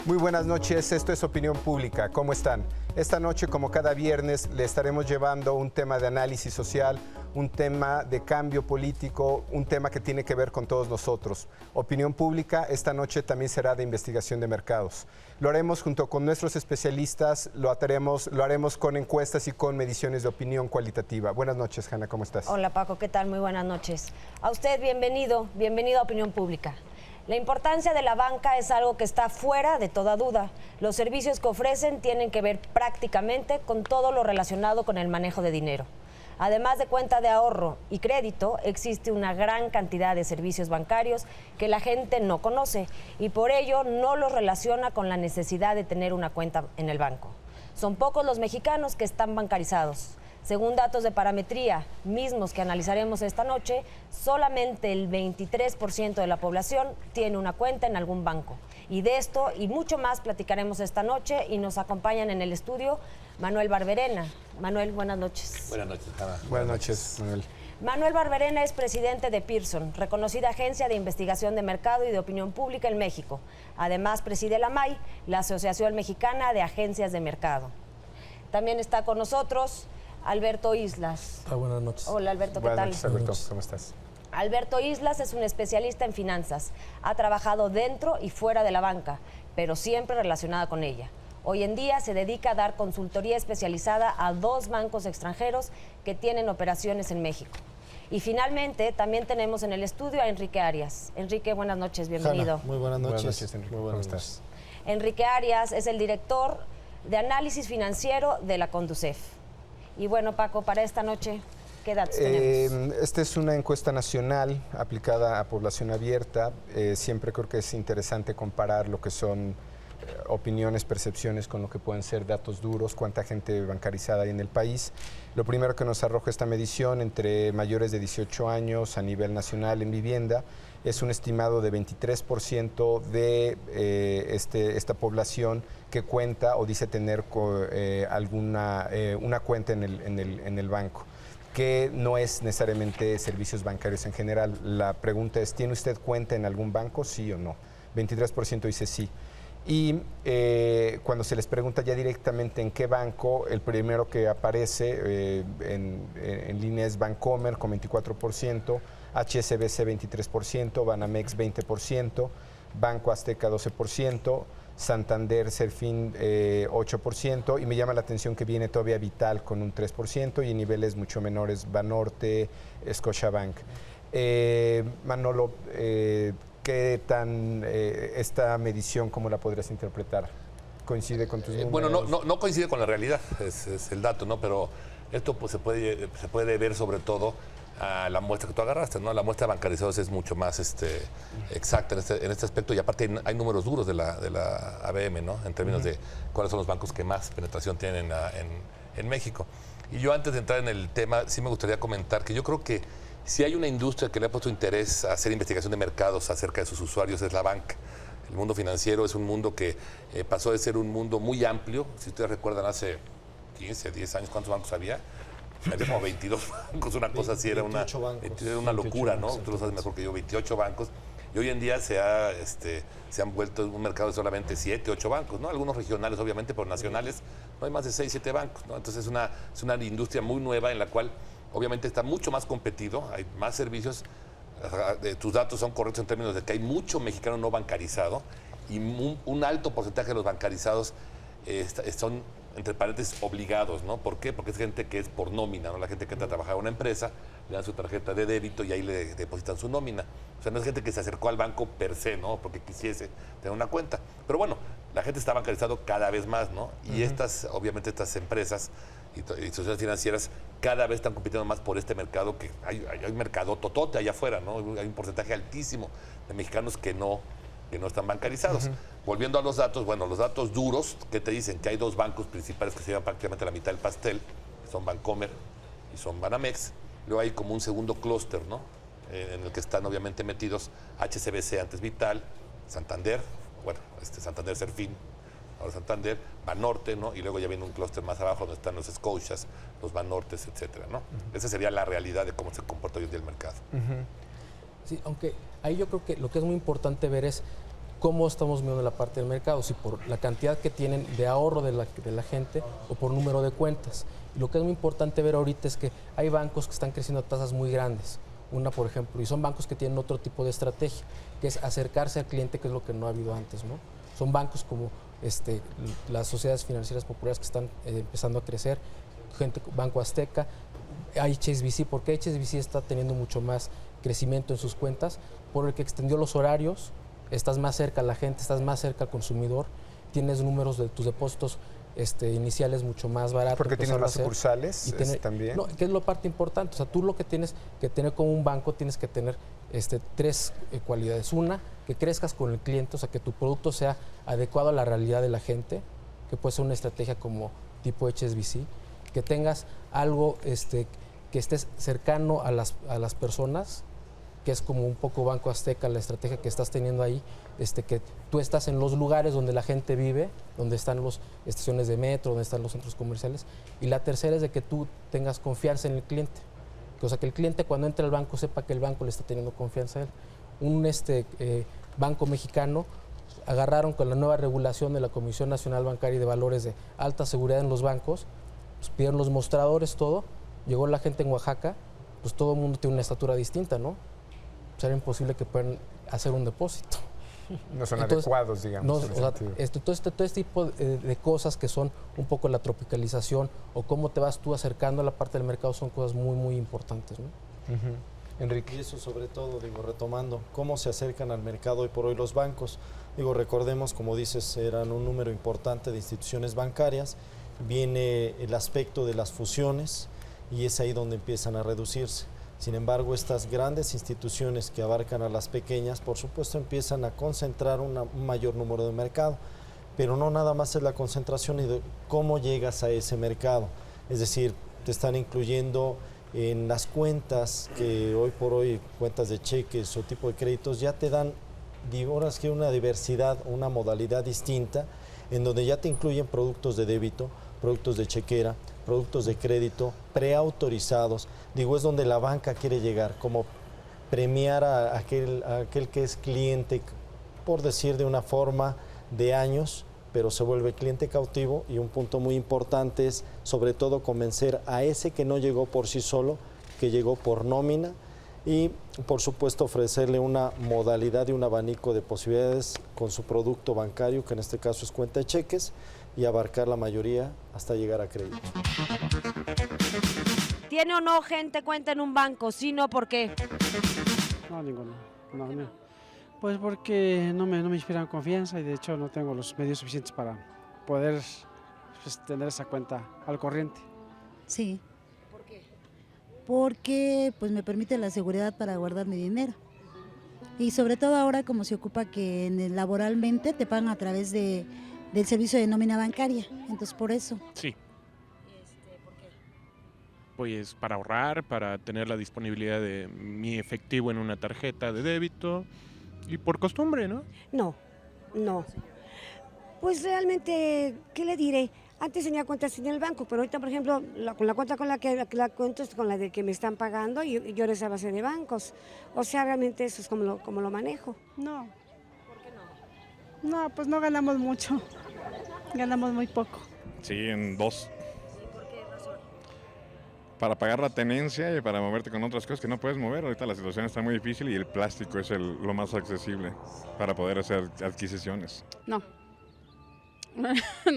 Muy buenas noches, esto es Opinión Pública. ¿Cómo están? Esta noche, como cada viernes, le estaremos llevando un tema de análisis social, un tema de cambio político, un tema que tiene que ver con todos nosotros. Opinión Pública esta noche también será de investigación de mercados. Lo haremos junto con nuestros especialistas, lo haremos con encuestas y con mediciones de opinión cualitativa. Buenas noches, Hanna, ¿cómo estás? Hola, Paco, ¿qué tal? Muy buenas noches. A usted, bienvenido a Opinión Pública. La importancia de la banca es algo que está fuera de toda duda. Los servicios que ofrecen tienen que ver prácticamente con todo lo relacionado con el manejo de dinero. Además de cuenta de ahorro y crédito, existe una gran cantidad de servicios bancarios que la gente no conoce y por ello no los relaciona con la necesidad de tener una cuenta en el banco. Son pocos los mexicanos que están bancarizados. Según datos de Parametría, mismos que analizaremos esta noche, solamente el 23% de la población tiene una cuenta en algún banco. Y de esto y mucho más platicaremos esta noche y nos acompañan en el estudio Manuel Barberena. Manuel, buenas noches. Buenas noches, Hanna. Buenas noches, Manuel. Manuel Barberena es presidente de Pearson, reconocida agencia de investigación de mercado y de opinión pública en México. Además, preside la AMAI, la Asociación Mexicana de Agencias de Mercado. También está con nosotros Alberto Islas. Buenas noches. Hola, Alberto, ¿qué Buenas tal? noches, Alberto, ¿cómo estás? Alberto Islas es un especialista en finanzas. Ha trabajado dentro y fuera de la banca, pero siempre relacionada con ella. Hoy en día se dedica a dar consultoría especializada a 2 bancos extranjeros que tienen operaciones en México. Y finalmente también tenemos en el estudio a Enrique Arias. Enrique, buenas noches, bienvenido. Hanna, muy buenas noches. Buenas noches, Enrique. Muy buenas ¿Cómo noches. Enrique Arias es el director de análisis financiero de la Conducef. Y bueno, Paco, para esta noche, ¿qué datos tenemos? Esta es una encuesta nacional aplicada a población abierta. Siempre creo que es interesante comparar lo que son opiniones, percepciones con lo que pueden ser datos duros, cuánta gente bancarizada hay en el país. Lo primero que nos arroja esta medición entre mayores de 18 años a nivel nacional en vivienda es un estimado de 23% de esta población que cuenta o dice tener una cuenta en el banco, que no es necesariamente servicios bancarios en general. La pregunta es, ¿tiene usted cuenta en algún banco? Sí o no. 23% dice sí. Y cuando se les pregunta ya directamente en qué banco, el primero que aparece en línea es Bancomer con 24%, HSBC 23%, Banamex 20%, Banco Azteca 12%, Santander, Serfín 8%, y me llama la atención que viene todavía Vital con un 3% y en niveles mucho menores Banorte, Scotiabank. Manolo, ¿qué tan esta medición, cómo la podrías interpretar? ¿Coincide con tus números? Bueno, no coincide con la realidad, es el dato, ¿no? Pero esto pues, se puede ver sobre todo a la muestra que tú agarraste, ¿no? La muestra de bancarizados es mucho más exacta en este aspecto, y aparte hay números duros de la ABM, ¿no? En términos de cuáles son los bancos que más penetración tienen en México. Y yo, antes de entrar en el tema, sí me gustaría comentar que yo creo que si hay una industria que le ha puesto interés a hacer investigación de mercados acerca de sus usuarios, es la banca. El mundo financiero es un mundo que pasó de ser un mundo muy amplio. Si ustedes recuerdan, hace 15, 10 años, ¿cuántos bancos había? Había como 22 bancos, una cosa así, era una locura, ¿no? Tú lo sabes mejor que yo, 28 bancos. Y hoy en día se han vuelto un mercado de solamente 7, 8 bancos, ¿no? Algunos regionales, obviamente, pero nacionales no hay más de 6, 7 bancos, ¿no? Entonces es una industria muy nueva en la cual obviamente está mucho más competido, hay más servicios. Tus datos son correctos en términos de que hay mucho mexicano no bancarizado y un alto porcentaje de los bancarizados son, entre paréntesis, obligados, ¿no? ¿Por qué? Porque es gente que es por nómina, ¿no? La gente que entra a trabajar en una empresa, le dan su tarjeta de débito y ahí le depositan su nómina. O sea, no es gente que se acercó al banco per se, ¿no? Porque quisiese tener una cuenta. Pero bueno, la gente está bancarizado cada vez más, ¿no? Y obviamente estas empresas y sociedades financieras cada vez están compitiendo más por este mercado, que hay un mercado totote allá afuera, ¿no? Hay un porcentaje altísimo de mexicanos que no están bancarizados. Volviendo a los datos, bueno, los datos duros que te dicen que hay 2 bancos principales que se llevan prácticamente la mitad del pastel, que son Bancomer y son Banamex. Luego hay como un segundo clúster, ¿no? En el que están obviamente metidos HSBC, antes Vital, Santander, bueno, Santander Serfín, ahora Santander, Banorte, ¿no? Y luego ya viene un clúster más abajo donde están los Scotias, los Banortes, etcétera, ¿no? Esa sería la realidad de cómo se comporta hoy en día el mercado. Sí, aunque ahí yo creo que lo que es muy importante ver es cómo estamos viendo la parte del mercado, si por la cantidad que tienen de ahorro de la gente o por número de cuentas. Y lo que es muy importante ver ahorita es que hay bancos que están creciendo a tasas muy grandes. Una, por ejemplo, y son bancos que tienen otro tipo de estrategia, que es acercarse al cliente, que es lo que no ha habido antes, ¿no? Son bancos como las sociedades financieras populares que están empezando a crecer, Banco Azteca, HSBC, porque HSBC está teniendo mucho más crecimiento en sus cuentas, por el que extendió los horarios, estás más cerca a la gente, estás más cerca al consumidor, tienes números de tus depósitos iniciales mucho más baratos. Porque tienes más sucursales también. No, que es la parte importante. O sea, tú lo que tienes que tener como un banco, tienes que tener tres cualidades. Una, que crezcas con el cliente, o sea, que tu producto sea adecuado a la realidad de la gente, que puede ser una estrategia como tipo HSBC, que tengas algo que estés cercano a las personas, que es como un poco Banco Azteca, la estrategia que estás teniendo ahí, que tú estás en los lugares donde la gente vive, donde están las estaciones de metro, donde están los centros comerciales. Y la tercera es de que tú tengas confianza en el cliente. O sea, que el cliente cuando entre al banco sepa que el banco le está teniendo confianza a él. Un banco mexicano agarraron con la nueva regulación de la Comisión Nacional Bancaria y de Valores de alta seguridad en los bancos, pues pidieron los mostradores, todo. Llegó la gente en Oaxaca, pues todo el mundo tiene una estatura distinta, ¿no? Pues era imposible que puedan hacer un depósito. No son adecuados, digamos. Todo este tipo de cosas que son un poco la tropicalización o cómo te vas tú acercando a la parte del mercado son cosas muy, muy importantes, ¿no? Enrique. Y eso sobre todo, retomando, cómo se acercan al mercado hoy por hoy los bancos. Recordemos, como dices, eran un número importante de instituciones bancarias, viene el aspecto de las fusiones y es ahí donde empiezan a reducirse. Sin embargo, estas grandes instituciones que abarcan a las pequeñas, por supuesto, empiezan a concentrar un mayor número de mercado, pero no nada más es la concentración y de cómo llegas a ese mercado. Es decir, te están incluyendo en las cuentas que hoy por hoy, cuentas de cheques o tipo de créditos, ya te dan, ahora es que una diversidad, una modalidad distinta, en donde ya te incluyen productos de débito, productos de chequera, productos de crédito preautorizados. Es donde la banca quiere llegar, como premiar a aquel que es cliente, por decir de una forma, de años, pero se vuelve cliente cautivo. Y un punto muy importante es, sobre todo, convencer a ese que no llegó por sí solo, que llegó por nómina, y, por supuesto, ofrecerle una modalidad y un abanico de posibilidades con su producto bancario, que en este caso es cuenta de cheques, y abarcar la mayoría hasta llegar a crédito. ¿Tiene o no gente cuenta en un banco? Sí, no, ¿por qué? No, ninguno. No. Pues porque no me inspiran confianza y de hecho no tengo los medios suficientes para poder tener esa cuenta al corriente. Sí. ¿Por qué? Porque pues me permite la seguridad para guardar mi dinero. Y sobre todo ahora como se ocupa que laboralmente te pagan a través del servicio de nómina bancaria, entonces por eso. Sí. ¿Por qué? Pues para ahorrar, para tener la disponibilidad de mi efectivo en una tarjeta de débito y por costumbre, ¿no? No. Pues realmente, ¿qué le diré? Antes tenía cuentas en el banco, pero ahorita, por ejemplo, con la cuenta con la que la cuento es con la de que me están pagando y yo les a base de bancos. O sea, realmente eso es como lo manejo. No. No, pues no ganamos mucho, ganamos muy poco. Sí, en 2. ¿Y por qué razón? Para pagar la tenencia y para moverte con otras cosas que no puedes mover. Ahorita la situación está muy difícil y el plástico es lo más accesible para poder hacer adquisiciones. No,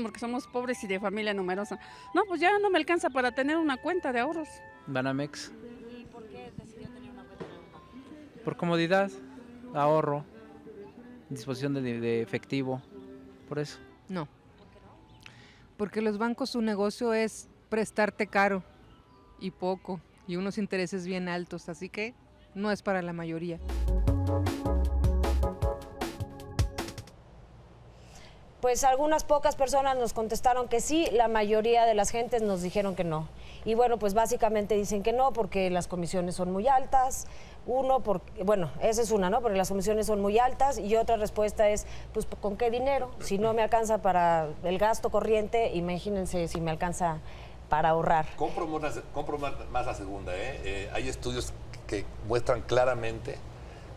porque somos pobres y de familia numerosa. No, pues ya no me alcanza para tener una cuenta de ahorros. Banamex. ¿Y por qué decidió tener una cuenta en un banco? Por comodidad, ahorro, disposición de efectivo, por eso. No. Porque los bancos, su negocio es prestarte caro y poco y unos intereses bien altos, así que no es para la mayoría. Pues algunas pocas personas nos contestaron que sí, la mayoría de las gentes nos dijeron que no. Y bueno, pues básicamente dicen que no porque las comisiones son muy altas. Esa es una, ¿no? Porque las comisiones son muy altas. Y otra respuesta es, pues, ¿con qué dinero? Si no me alcanza para el gasto corriente, imagínense si me alcanza para ahorrar. Compro más la segunda, ¿eh? Hay estudios que muestran claramente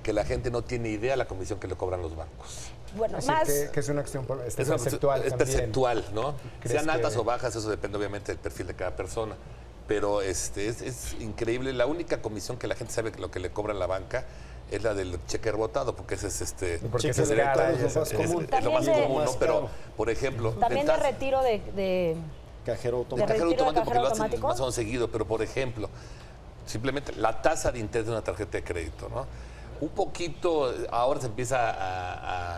que la gente no tiene idea de la comisión que le cobran los bancos. Bueno, Así más... que es una cuestión Es perceptual es también. perceptual, ¿no? Sean altas que- o bajas, eso depende obviamente del perfil de cada persona. Pero es increíble. La única comisión que la gente sabe que lo que le cobra la banca es la del cheque rebotado, porque ese es Porque ese es es cara es y es lo más común, También de- ¿no? Pero, por ejemplo, También de retiro de Cajero el automático. cajero retiro de automático, porque lo cajero hacen más o menos seguido, pero por ejemplo, simplemente la tasa de interés de una tarjeta de crédito, ¿no? Un poquito, ahora se empieza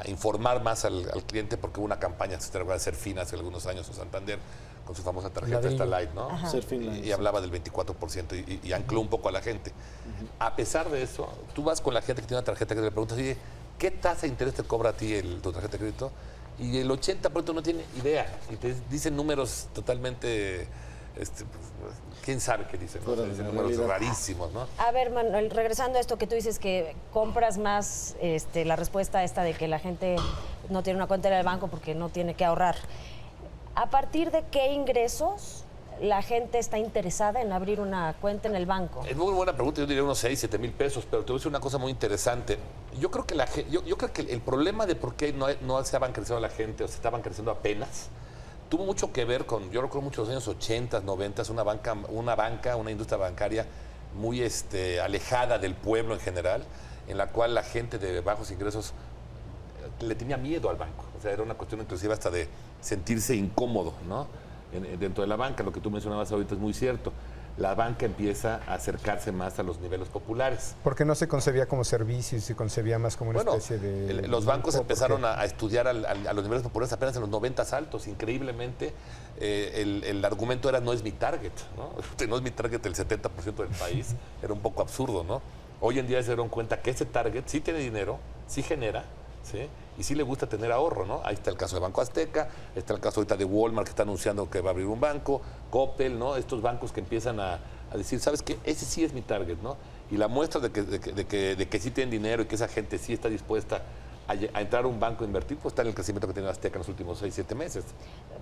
a informar más al cliente porque hubo una campaña, se trata de Serfín hace algunos años en Santander, con su famosa tarjeta Ladrillo. esta Light, ¿no? Ajá. Serfín Light, Y hablaba del 24% y ancló un poco a la gente. A pesar de eso, tú vas con la gente que tiene una tarjeta que le preguntas, oye, ¿qué tasa de interés te cobra a ti tu tarjeta de crédito? Y el 80% no tiene idea. Y te dicen números totalmente, quién sabe qué dicen, ¿no? Fuera de Dicen la números realidad. rarísimos, ¿no? A ver, Manuel, regresando a esto que tú dices que compras más la respuesta esta de que la gente no tiene una cuenta en el banco porque no tiene que ahorrar. ¿A partir de qué ingresos la gente está interesada en abrir una cuenta en el banco? Es muy buena pregunta, yo diría unos 6, 7 mil pesos, pero te voy a decir una cosa muy interesante. Yo creo que yo creo que el problema de por qué no se ha bancarizado la gente o se está bancarizando apenas tuvo mucho que ver con, yo recuerdo mucho los años 80, 90, una industria bancaria muy alejada del pueblo en general, en la cual la gente de bajos ingresos le tenía miedo al banco. O sea, era una cuestión inclusive hasta de sentirse incómodo, ¿no? Dentro de la banca, lo que tú mencionabas ahorita es muy cierto. La banca empieza a acercarse más a los niveles populares. Porque no se concebía como servicio y se concebía más como una Bueno, especie de... los bancos lujo, empezaron porque- a estudiar a los niveles populares apenas en los 90 altos. Increíblemente, el argumento era no es mi target, ¿no? No es mi target el 70% del país. Era un poco absurdo, ¿no? Hoy en día se dieron cuenta que ese target sí tiene dinero, sí genera, ¿sí? Y sí le gusta tener ahorro, ¿no? Ahí está el caso de Banco Azteca, está el caso ahorita de Walmart que está anunciando que va a abrir un banco, Coppel, ¿no? Estos bancos que empiezan a decir, ¿sabes qué? Ese sí es mi target, ¿no? Y la muestra de que sí tienen dinero y que esa gente sí está dispuesta a entrar a un banco a invertir, pues está en el crecimiento que tiene Azteca en los últimos 6, 7 meses.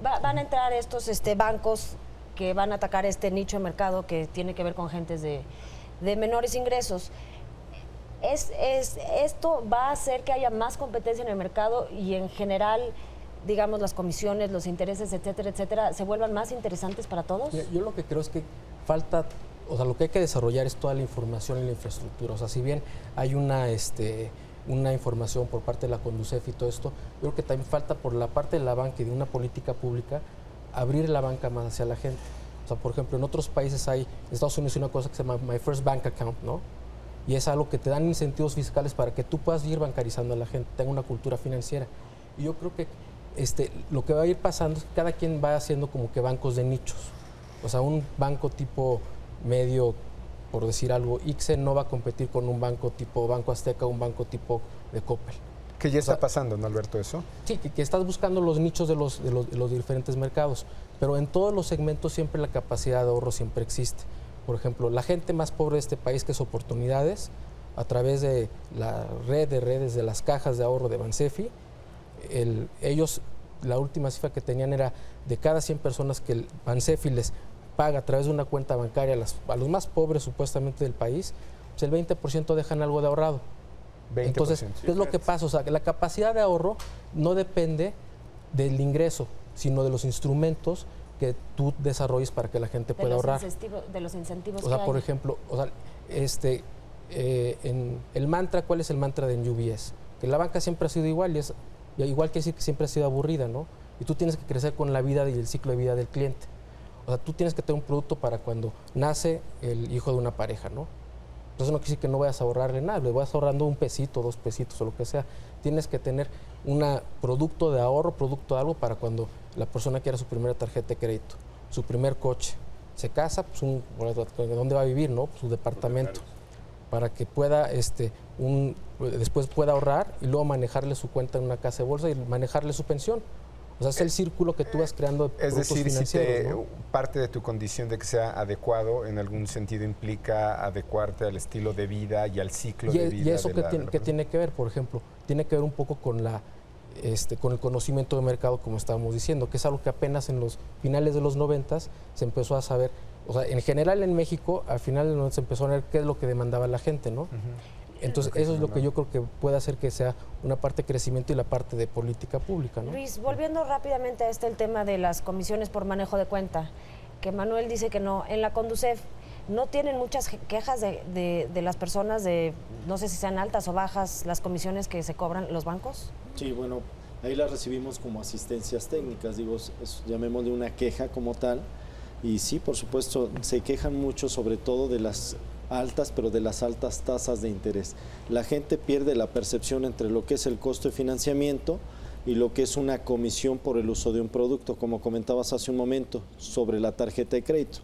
Van a entrar estos bancos que van a atacar este nicho de mercado que tiene que ver con gentes de menores ingresos. ¿Esto va a hacer que haya más competencia en el mercado y en general, digamos, las comisiones, los intereses, etcétera, etcétera, se vuelvan más interesantes para todos? Mira, yo lo que creo es que falta, o sea, lo que hay que desarrollar es toda la información y la infraestructura. O sea, si bien hay una información por parte de la Conducef y todo esto, yo creo que también falta por la parte de la banca y de una política pública abrir la banca más hacia la gente. O sea, por ejemplo, en otros países hay, en Estados Unidos hay una cosa que se llama My First Bank Account, ¿no? Y es algo que te dan incentivos fiscales para que tú puedas ir bancarizando a la gente, tenga una cultura financiera. Y yo creo que lo que va a ir pasando es que cada quien va haciendo como que bancos de nichos. O sea, un banco tipo medio, por decir algo, ICSE no va a competir con un banco tipo Banco Azteca o un banco tipo de Coppel. Que ya está pasando, ¿no, Alberto, eso? Sí, que estás buscando los nichos de los diferentes mercados, pero en todos los segmentos siempre la capacidad de ahorro siempre existe. Por ejemplo, la gente más pobre de este país, que es Oportunidades, a través de la red de redes de las cajas de ahorro de Bansefi, ellos, la última cifra que tenían era de cada 100 personas que el Bansefi les paga a través de una cuenta bancaria a los más pobres supuestamente del país, pues el 20% dejan algo de ahorrado. 20%. Entonces, ¿qué es lo que pasa? O sea, que la capacidad de ahorro no depende del ingreso, sino de los instrumentos que tú desarrolles para que la gente pueda ahorrar. De los incentivos O sea, que por hay. ejemplo, en el mantra, ¿cuál es el mantra de UBS? Que la banca siempre ha sido igual, y igual que decir que siempre ha sido aburrida, ¿no? Y tú tienes que crecer con la vida y el ciclo de vida del cliente. O sea, tú tienes que tener un producto para cuando nace el hijo de una pareja, ¿no? Entonces no quiere decir que no vayas a ahorrarle nada, le vas ahorrando un pesito, 2 pesitos o lo que sea. Tienes que tener un producto de ahorro, producto de algo para cuando la persona quiera su primera tarjeta de crédito, su primer coche. Se casa, pues ¿dónde va a vivir, no? Pues su departamento. Para que pueda, después pueda ahorrar y luego manejarle su cuenta en una casa de bolsa y manejarle su pensión. O sea, es el círculo que tú vas creando de Es productos decir, si financieros, ¿no? parte de tu condición de que sea adecuado, en algún sentido implica adecuarte al estilo de vida y al ciclo de vida. Y eso de que la tiene persona. que ver, por ejemplo, tiene que ver un poco con con el conocimiento de mercado, como estábamos diciendo, que es algo que apenas en los finales de los 90 se empezó a saber. O sea, en general en México, al final de los 90 se empezó a ver qué es lo que demandaba la gente, ¿no? Entonces, eso es lo que yo creo que puede hacer que sea una parte de crecimiento y la parte de política pública, ¿no? Luis, volviendo rápidamente a el tema de las comisiones por manejo de cuenta, que Manuel dice que no. En la Conducef, ¿no tienen muchas quejas de las personas de, no sé si sean altas o bajas, las comisiones que se cobran los bancos? Sí, bueno, ahí las recibimos como asistencias técnicas, digo, llamémosle una queja como tal. Y sí, por supuesto, se quejan mucho sobre todo de las altas, pero de las altas tasas de interés. La gente pierde la percepción entre lo que es el costo de financiamiento y lo que es una comisión por el uso de un producto, como comentabas hace un momento, sobre la tarjeta de crédito.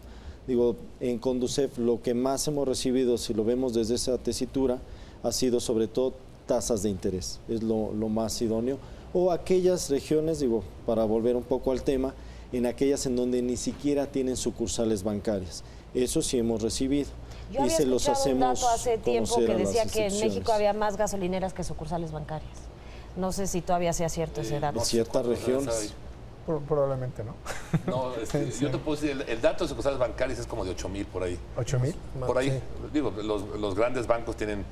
Digo, en Conducef lo que más hemos recibido, si lo vemos desde esa tesitura, ha sido sobre todo tasas de interés, es lo más idóneo. O aquellas regiones, digo, para volver un poco al tema, en aquellas en donde ni siquiera tienen sucursales bancarias. Eso sí hemos recibido. Yo había escuchado un dato hace tiempo que decía que en México había más gasolineras que sucursales bancarias. No sé si todavía sea cierto ese dato. En ciertas regiones. Probablemente no. No, yo te puedo decir, el dato de sucursales bancarias es como de 8,000 por ahí. ¿8,000? Por ahí. Sí. Digo, los grandes bancos tienen,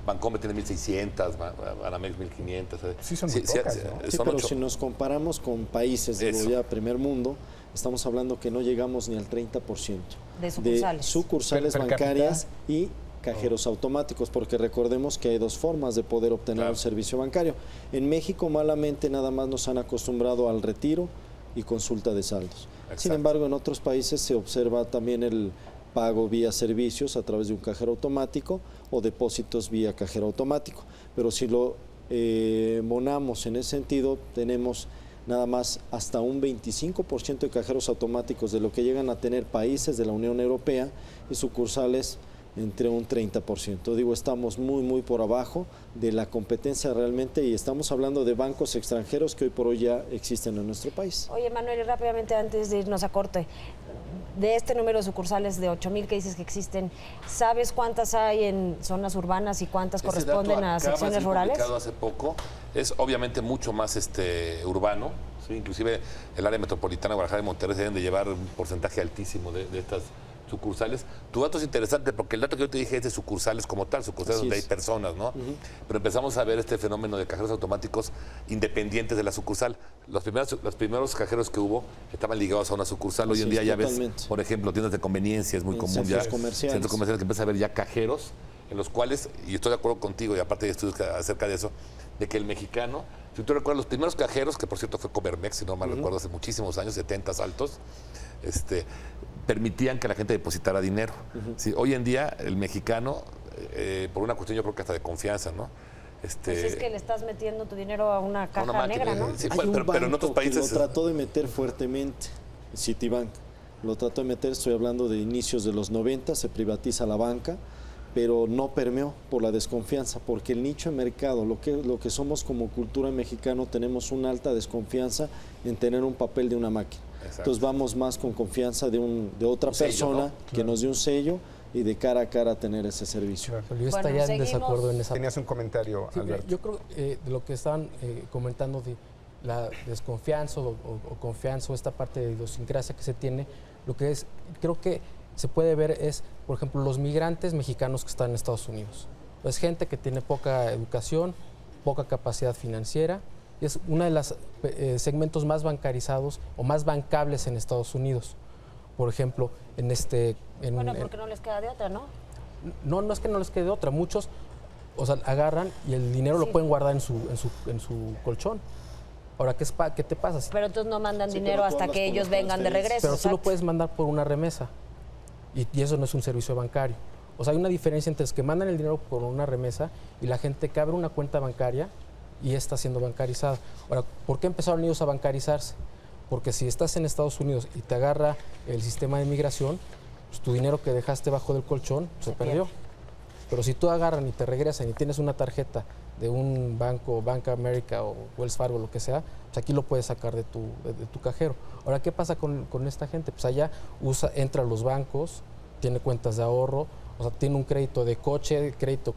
Bancomer tiene 1,600, Banamex 1,500. Sí, son muy pocas, ¿no? Sí, pero si nos comparamos con países de ya primer mundo, estamos hablando que no llegamos ni al 30% de sucursales bancarias y cajeros automáticos, porque recordemos que hay dos formas de poder obtener un servicio bancario. En México malamente nada más nos han acostumbrado al retiro y consulta de saldos. Exacto. Sin embargo, en otros países se observa también el pago vía servicios a través de un cajero automático o depósitos vía cajero automático. Pero si lo monamos en ese sentido, tenemos nada más hasta un 25% de cajeros automáticos de lo que llegan a tener países de la Unión Europea y sucursales entre un 30%. Digo, estamos muy por abajo de la competencia realmente y estamos hablando de bancos extranjeros que hoy por hoy ya existen en nuestro país. Oye, Manuel, y rápidamente antes de irnos a corte, de este número de sucursales de 8,000 que dices que existen, ¿sabes cuántas hay en zonas urbanas y cuántas corresponden a secciones rurales? Hace poco, es obviamente mucho más urbano, ¿sí? Inclusive el área metropolitana, Guadalajara y Monterrey deben de llevar un porcentaje altísimo de estas sucursales. Tu dato es interesante porque el dato que yo te dije es de sucursales como tal, sucursales donde hay personas, ¿no? Pero empezamos a ver este fenómeno de cajeros automáticos independientes de la sucursal. Los primeros cajeros que hubo estaban ligados a una sucursal. Hoy en día ya ves, por ejemplo, tiendas de conveniencia, es muy común ya. Centros comerciales que empieza a ver ya cajeros en los cuales, y estoy de acuerdo contigo, y aparte hay estudios acerca de eso, de que el mexicano, si tú recuerdas los primeros cajeros, que por cierto fue Comermex, si no mal recuerdo, hace muchísimos años, 70 altos, permitían que la gente depositara dinero. ¿Sí? Hoy en día el mexicano, por una cuestión yo creo que hasta de confianza, ¿no? Pues es que le estás metiendo tu dinero a una caja negra, ¿no? Sí, hay un pero en otros países que lo trató de meter fuertemente, Citibank. Lo trató de meter, estoy hablando de inicios de los 90, se privatiza la banca, pero no permeó por la desconfianza, porque el nicho de mercado, lo que somos como cultura mexicana, tenemos una alta desconfianza en tener un papel de una máquina. Exacto. Entonces vamos más con confianza de otra persona, ¿no? Que nos dé un sello y de cara a cara tener ese servicio. Pero yo estaría en desacuerdo en esa. Tenías un comentario, sí, Alberto. Yo creo de lo que estaban comentando de la desconfianza o confianza o esta parte de idiosincrasia que se tiene, lo que es, creo que se puede ver es, por ejemplo, los migrantes mexicanos que están en Estados Unidos. Es gente que tiene poca educación, poca capacidad financiera, y es uno de los segmentos más bancarizados o más bancables en Estados Unidos. Por ejemplo, bueno, porque no les queda de otra, ¿no? No es que no les quede de otra. Muchos, o sea, agarran y el dinero lo pueden guardar en su colchón. Ahora, ¿qué te pasa? Pero entonces no mandan dinero hasta que ellos vengan de regreso. Pero tú lo puedes mandar por una remesa y eso no es un servicio bancario. O sea, hay una diferencia entre los que mandan el dinero por una remesa y la gente que abre una cuenta bancaria y está siendo bancarizada. Ahora, ¿por qué empezaron ellos a bancarizarse? Porque si estás en Estados Unidos y te agarra el sistema de migración, pues tu dinero que dejaste bajo del colchón se perdió. Pero si tú agarran y te regresan y tienes una tarjeta de un banco, Bank of America o Wells Fargo, lo que sea, pues aquí lo puedes sacar de tu cajero. Ahora, ¿qué pasa con esta gente? Pues allá entra a los bancos, tiene cuentas de ahorro, o sea, tiene un crédito de coche, crédito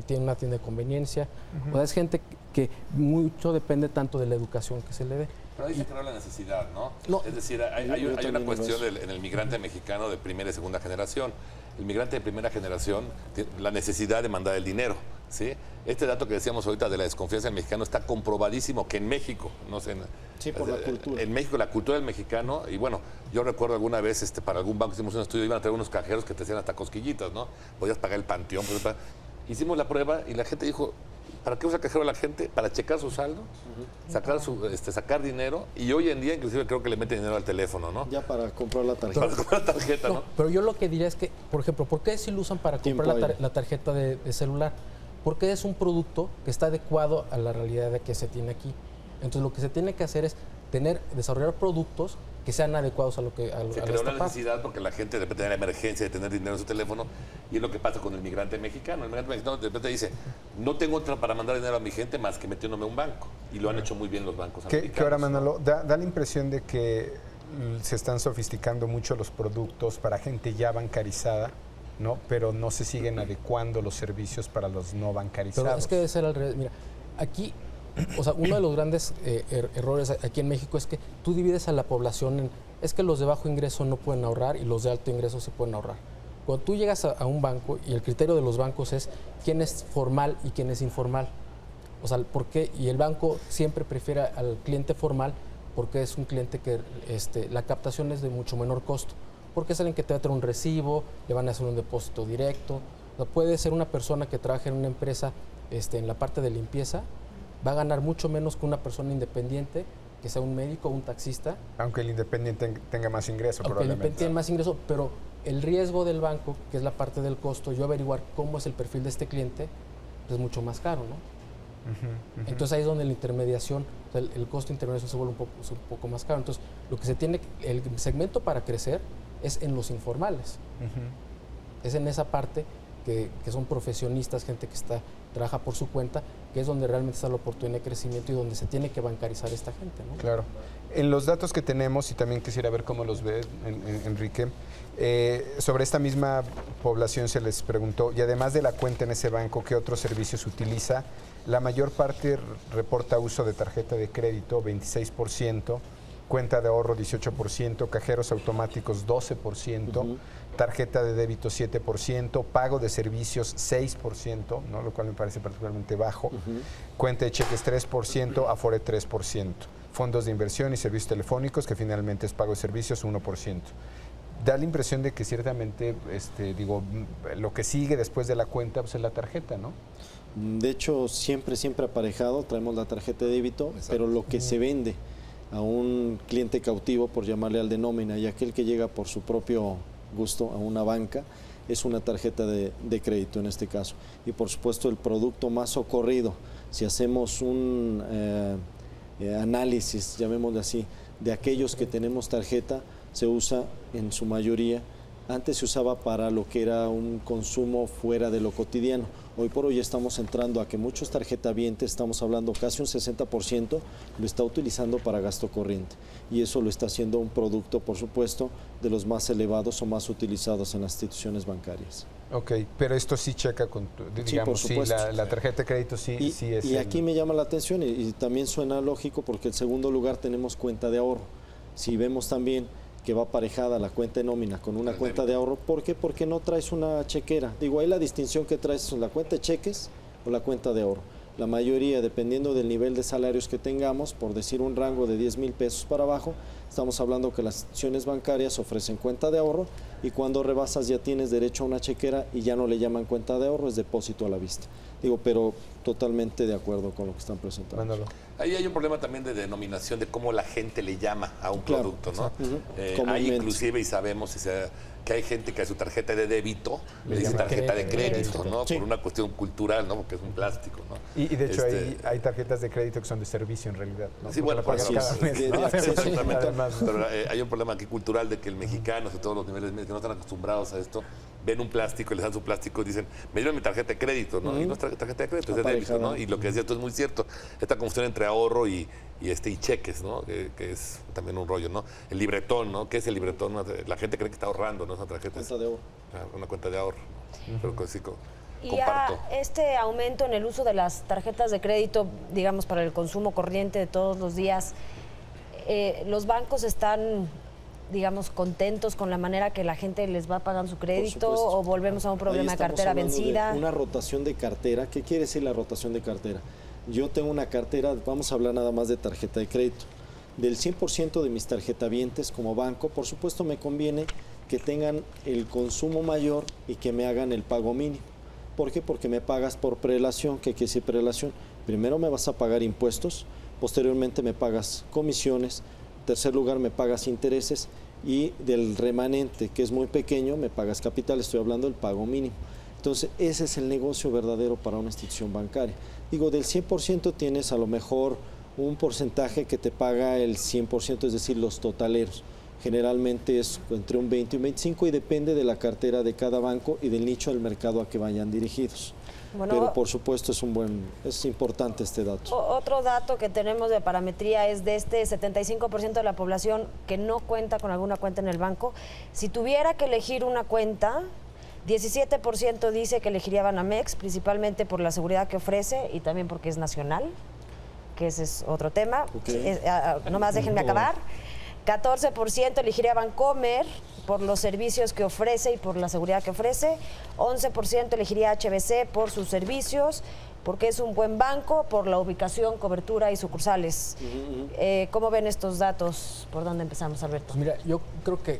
tiene una tienda de conveniencia. O sea, es gente que mucho depende tanto de la educación que se le dé. Pero ahí se creó la necesidad, ¿no? No. Es decir, hay una cuestión en el migrante mexicano de primera y segunda generación. El migrante de primera generación tiene la necesidad de mandar el dinero, ¿sí? Este dato que decíamos ahorita de la desconfianza del mexicano está comprobadísimo que en México, no sé, Sí, por la cultura. en México la cultura del mexicano, y bueno, yo recuerdo alguna vez para algún banco hicimos un estudio, iban a traer unos cajeros que te hacían hasta cosquillitas, ¿no? Podías pagar el panteón, hicimos la prueba y la gente dijo, ¿para qué usa cajero la gente? Para checar su saldo, sacar dinero, y hoy en día inclusive creo que le meten dinero al teléfono, ¿no? Ya para comprar la tarjeta. Para comprar la tarjeta, ¿no? Pero yo lo que diría es que, por ejemplo, ¿por qué si lo usan para comprar la tarjeta de celular? Porque es un producto que está adecuado a la realidad que se tiene aquí. Entonces lo que se tiene que hacer es desarrollar productos que sean adecuados a lo que se creó la necesidad porque la gente de repente tiene la emergencia de tener dinero en su teléfono, y es lo que pasa con el migrante mexicano. El migrante mexicano de repente dice, no tengo otra para mandar dinero a mi gente más que metiéndome a un banco, y lo han hecho muy bien los bancos americanos. Que ahora, Manolo, da la impresión de que se están sofisticando mucho los productos para gente ya bancarizada, ¿no? Pero no se siguen adecuando los servicios para los no bancarizados. Pero es que debe ser al revés. Mira, aquí, o sea, uno de los grandes errores aquí en México es que tú divides a la población es que los de bajo ingreso no pueden ahorrar y los de alto ingreso sí pueden ahorrar. Cuando tú llegas a un banco, y el criterio de los bancos es quién es formal y quién es informal. O sea, ¿por qué? Y el banco siempre prefiere al cliente formal porque es un cliente que la captación es de mucho menor costo. Porque es alguien que te va a traer un recibo, le van a hacer un depósito directo. O sea, puede ser una persona que trabaja en una empresa en la parte de limpieza, va a ganar mucho menos que una persona independiente, que sea un médico o un taxista. Aunque el independiente tenga más ingreso, aunque el independiente tenga más ingreso, pero el riesgo del banco, que es la parte del costo, yo averiguar cómo es el perfil de este cliente, pues es mucho más caro, ¿no? Entonces ahí es donde la intermediación, o sea, el costo de intermediación se vuelve un poco más caro. Entonces lo que se tiene, el segmento para crecer es en los informales. Es en esa parte que son profesionistas, gente que trabaja por su cuenta, que es donde realmente está la oportunidad de crecimiento y donde se tiene que bancarizar esta gente, ¿no? Claro. En los datos que tenemos, y también quisiera ver cómo los ve Enrique, sobre esta misma población se les preguntó, y además de la cuenta en ese banco, ¿qué otros servicios utiliza? La mayor parte reporta uso de tarjeta de crédito, 26%, cuenta de ahorro 18%, cajeros automáticos 12%, tarjeta de débito 7%, pago de servicios 6%, ¿no? Lo cual me parece particularmente bajo, cuenta de cheques 3%, Afore 3%, fondos de inversión y servicios telefónicos, que finalmente es pago de servicios 1%. Da la impresión de que ciertamente, lo que sigue después de la cuenta pues, es la tarjeta, ¿no? De hecho, siempre aparejado, traemos la tarjeta de débito, pero lo que se vende a un cliente cautivo, por llamarle al de nómina, y aquel que llega por su propio gusto a una banca, es una tarjeta de crédito en este caso. Y por supuesto el producto más socorrido, si hacemos un análisis, llamémosle así, de aquellos que tenemos tarjeta, se usa en su mayoría. Antes se usaba para lo que era un consumo fuera de lo cotidiano. Hoy por hoy estamos entrando a que muchos tarjetavientes, estamos hablando casi un 60%, lo está utilizando para gasto corriente. Y eso lo está haciendo un producto, por supuesto, de los más elevados o más utilizados en las instituciones bancarias. Ok, pero esto sí checa con, digamos, sí, la tarjeta de crédito sí es... Y aquí me llama la atención y también suena lógico porque en segundo lugar tenemos cuenta de ahorro. Si vemos también que va aparejada la cuenta de nómina con una cuenta de ahorro. ¿Por qué? Porque no traes una chequera. Digo, ahí la distinción que traes es la cuenta de cheques o la cuenta de ahorro. La mayoría, dependiendo del nivel de salarios que tengamos, por decir un rango de 10,000 pesos para abajo, estamos hablando que las instituciones bancarias ofrecen cuenta de ahorro y cuando rebasas ya tienes derecho a una chequera y ya no le llaman cuenta de ahorro, es depósito a la vista. Digo, pero totalmente de acuerdo con lo que están presentando. Mándalo. Ahí hay un problema también de denominación de cómo la gente le llama a un producto, ¿no? Hay inclusive, y sabemos que hay gente que a su tarjeta de débito le dice tarjeta de crédito, ¿no? Sí. Por una cuestión cultural, ¿no? Porque es un plástico, ¿no? Y de hecho hay tarjetas de crédito que son de servicio en realidad, ¿no? Sí, bueno, pues pero hay un problema aquí cultural de que el mexicano, de todos los niveles medios, que no están acostumbrados a esto, ven un plástico y les dan su plástico y dicen, me dieron mi tarjeta de crédito, ¿no? Y no es tarjeta de crédito, es de débito, ¿no? Y lo que decía tú es muy cierto, esta confusión entre ahorro y cheques, ¿no? Que es también un rollo, ¿no? El libretón, ¿no? ¿Qué es el libretón? La gente cree que está ahorrando, ¿no? Es una tarjeta. Cuenta de ahorro. Una cuenta de ahorro. Pero sí, y este aumento en el uso de las tarjetas de crédito, digamos, para el consumo corriente de todos los días, ¿Los bancos están, digamos, contentos con la manera que la gente les va pagando su crédito o volvemos a un problema de cartera vencida? Una rotación de cartera. ¿Qué quiere decir la rotación de cartera? Yo tengo una cartera, vamos a hablar nada más de tarjeta de crédito. Del 100% de mis tarjetavientes como banco, por supuesto me conviene que tengan el consumo mayor y que me hagan el pago mínimo. ¿Por qué? Porque me pagas por prelación. ¿Qué quiere decir prelación? Primero me vas a pagar impuestos, posteriormente me pagas comisiones, en tercer lugar me pagas intereses y del remanente, que es muy pequeño, me pagas capital. Estoy hablando del pago mínimo. Entonces, ese es el negocio verdadero para una institución bancaria. Digo, del 100% tienes a lo mejor un porcentaje que te paga el 100%, es decir, los totaleros. Generalmente es entre un 20 y un 25 y depende de la cartera de cada banco y del nicho del mercado a que vayan dirigidos. Bueno, pero por supuesto es importante este dato. Otro dato que tenemos de parametría es de este 75% de la población que no cuenta con alguna cuenta en el banco. Si tuviera que elegir una cuenta, 17% dice que elegiría Banamex, principalmente por la seguridad que ofrece y también porque es nacional, que ese es otro tema. Okay. Nomás déjenme acabar. 14% elegiría Bancomer por los servicios que ofrece y por la seguridad que ofrece. 11% elegiría HBC por sus servicios, porque es un buen banco, por la ubicación, cobertura y sucursales. ¿Cómo ven estos datos? ¿Por dónde empezamos, Alberto? Pues mira, yo creo que,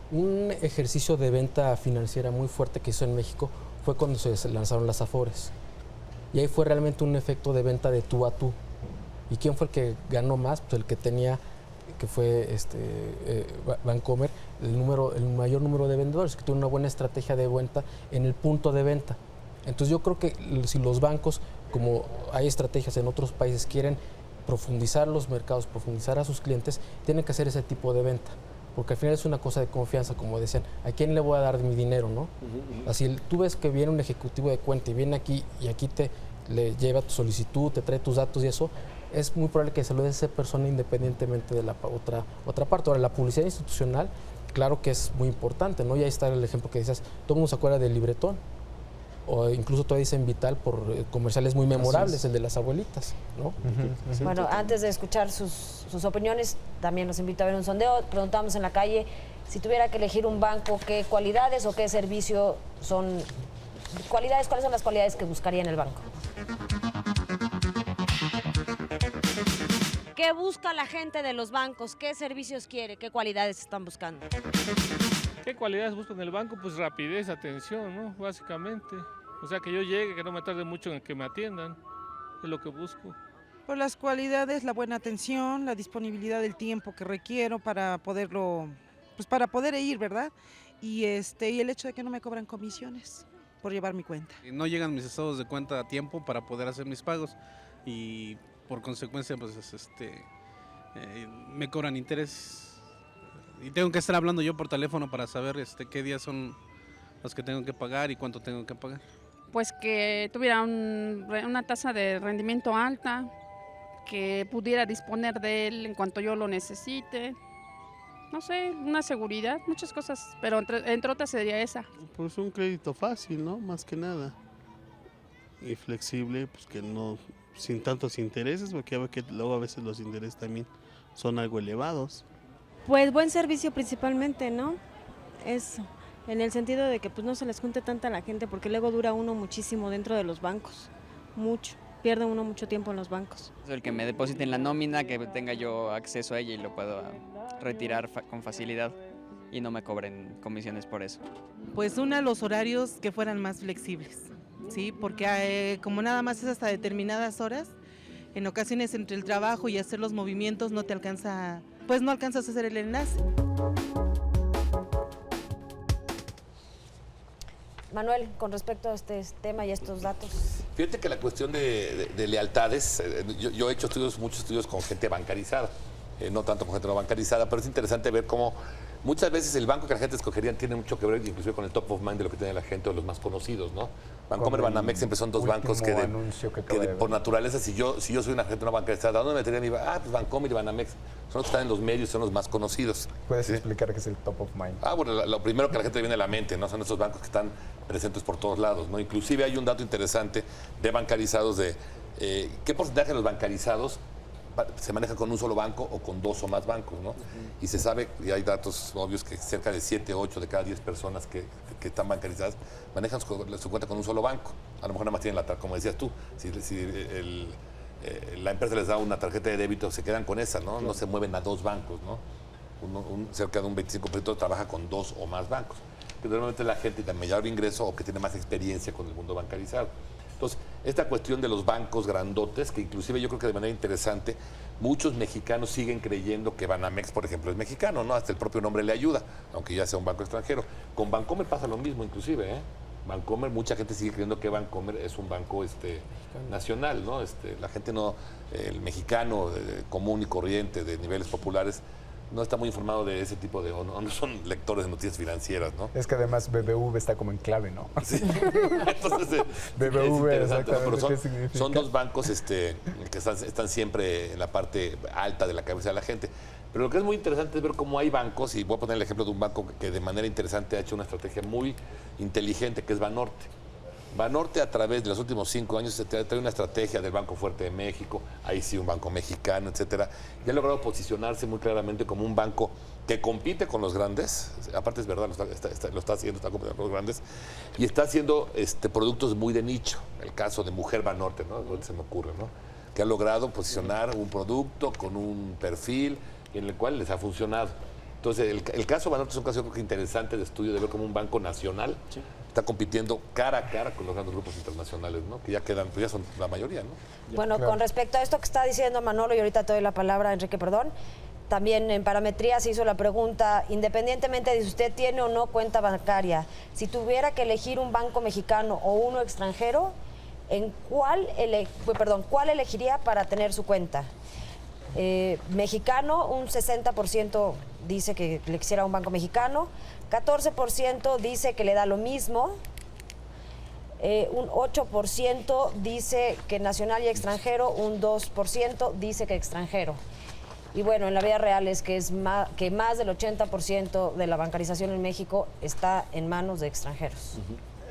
un ejercicio de venta financiera muy fuerte que hizo en México fue cuando se lanzaron las Afores. Y ahí fue realmente un efecto de venta de tú a tú. ¿Y quién fue el que ganó más? Pues el que tenía, que fue Bancomer, el mayor número de vendedores, que tuvo una buena estrategia de venta en el punto de venta. Entonces yo creo que si los bancos, como hay estrategias en otros países, quieren profundizar los mercados, profundizar a sus clientes, tienen que hacer ese tipo de venta. Porque al final es una cosa de confianza, como decían, ¿a quién le voy a dar mi dinero, no? Así tú ves que viene un ejecutivo de cuenta y viene aquí y aquí le lleva tu solicitud, te trae tus datos y eso, es muy probable que se lo dé a esa persona independientemente de la otra parte. Ahora, la publicidad institucional, claro que es muy importante, ¿no? Y ahí está el ejemplo que decías, todo el mundo se acuerda del libretón, o incluso todavía dicen Vital por comerciales muy memorables, el de las abuelitas, ¿no? Bueno, antes de escuchar sus opiniones, también los invito a ver un sondeo. Preguntamos en la calle, si tuviera que elegir un banco, ¿qué cualidades o qué servicio son? ¿Cuáles son las cualidades que buscaría en el banco? ¿Qué busca la gente de los bancos? ¿Qué servicios quiere? ¿Qué cualidades están buscando? ¿Qué cualidades busco en el banco? Pues rapidez, atención, ¿no? Básicamente. O sea, que yo llegue, que no me tarde mucho en que me atiendan. Es lo que busco. Por las cualidades, la buena atención, la disponibilidad del tiempo que requiero para poderlo, pues para poder ir, ¿verdad? Y el hecho de que no me cobran comisiones por llevar mi cuenta. No llegan mis estados de cuenta a tiempo para poder hacer mis pagos y por consecuencia pues me cobran interés y tengo que estar hablando yo por teléfono para saber qué días son los que tengo que pagar y cuánto tengo que pagar. Pues que tuviera una tasa de rendimiento alta, que pudiera disponer de él en cuanto yo lo necesite. No sé, una seguridad, muchas cosas, pero entre otras sería esa. Pues un crédito fácil, ¿no? Más que nada. Y flexible, pues que no, sin tantos intereses, porque luego a veces los intereses también son algo elevados. Pues buen servicio principalmente, ¿no? Eso, en el sentido de que pues no se les junte tanta la gente, porque luego dura uno muchísimo dentro de los bancos, mucho. Pierde uno mucho tiempo en los bancos. El que me depositen la nómina, que tenga yo acceso a ella y lo puedo retirar con facilidad y no me cobren comisiones por eso. Pues los horarios que fueran más flexibles, ¿sí? Porque como nada más es hasta determinadas horas, en ocasiones entre el trabajo y hacer los movimientos no alcanzas a hacer el enlace. Manuel, con respecto a este tema y estos datos. Fíjate que la cuestión de lealtades, yo he hecho muchos estudios con gente bancarizada, no tanto con gente no bancarizada, pero es interesante ver cómo muchas veces el banco que la gente escogería tiene mucho que ver inclusive con el top of mind de lo que tiene la gente o los más conocidos, ¿no? Bancomer, Banamex siempre son dos bancos que por naturaleza, si yo soy una gente no bancarizada, ¿a dónde me metería? Pues Bancomer y Banamex son los que están en los medios, son los más conocidos. ¿Puedes explicar qué es el top of mind? Bueno, lo primero que a la gente le viene a la mente, ¿no? Son estos bancos que están presentes por todos lados, ¿no? Inclusive hay un dato interesante de bancarizados qué porcentaje de los bancarizados se maneja con un solo banco o con 2 o más bancos, ¿no? Y se sabe, y hay datos obvios, que cerca de 7, 8 de cada 10 personas que están bancarizadas manejan su cuenta con un solo banco. A lo mejor nada más tienen como decías tú, si la empresa les da una tarjeta de débito, se quedan con esa, ¿no? No se mueven a 2 bancos, ¿no? Cerca de un 25% trabaja con 2 o más bancos. Que normalmente la gente de mayor ingreso o que tiene más experiencia con el mundo bancarizado. Entonces, esta cuestión de los bancos grandotes, que inclusive yo creo que de manera interesante, muchos mexicanos siguen creyendo que Banamex, por ejemplo, es mexicano, ¿no? Hasta el propio nombre le ayuda, aunque ya sea un banco extranjero. Con Bancomer pasa lo mismo, inclusive, ¿eh? Bancomer, mucha gente sigue creyendo que Bancomer es un banco nacional, ¿no? La gente no, el mexicano común y corriente de niveles populares, no está muy informado de ese tipo de... no son lectores de noticias financieras, ¿no? Es que además BBV está como en clave, ¿no? Sí. Entonces, BBV, es interesante, ¿no? Pero ¿qué significa? son 2 bancos que están siempre en la parte alta de la cabeza de la gente. Pero lo que es muy interesante es ver cómo hay bancos, y voy a poner el ejemplo de un banco que de manera interesante ha hecho una estrategia muy inteligente, que es Banorte. Banorte, a través de los últimos 5 años, trae una estrategia del Banco Fuerte de México, ahí sí un banco mexicano, etcétera, y ha logrado posicionarse muy claramente como un banco que compite con los grandes, aparte es verdad, lo está haciendo, está compitiendo con los grandes, y está haciendo productos muy de nicho, el caso de Mujer Banorte, ¿no? Se me ocurre, ¿no? Que ha logrado posicionar un producto con un perfil en el cual les ha funcionado. Entonces, el caso Banorte es un caso interesante de estudio, de ver cómo un banco nacional está compitiendo cara a cara con los grandes grupos internacionales, ¿no? Que ya quedan, pues ya son la mayoría, ¿no? Bueno, con respecto a esto que está diciendo Manolo, y ahorita te doy la palabra, Enrique, perdón, también en Parametría se hizo la pregunta, independientemente de si usted tiene o no cuenta bancaria, si tuviera que elegir un banco mexicano o uno extranjero, ¿cuál elegiría para tener su cuenta? Mexicano, un 60% dice que le quisiera un banco mexicano, 14% dice que le da lo mismo, un 8% dice que nacional y extranjero, un 2% dice que extranjero. Y bueno, en la vida real es que más del 80% de la bancarización en México está en manos de extranjeros.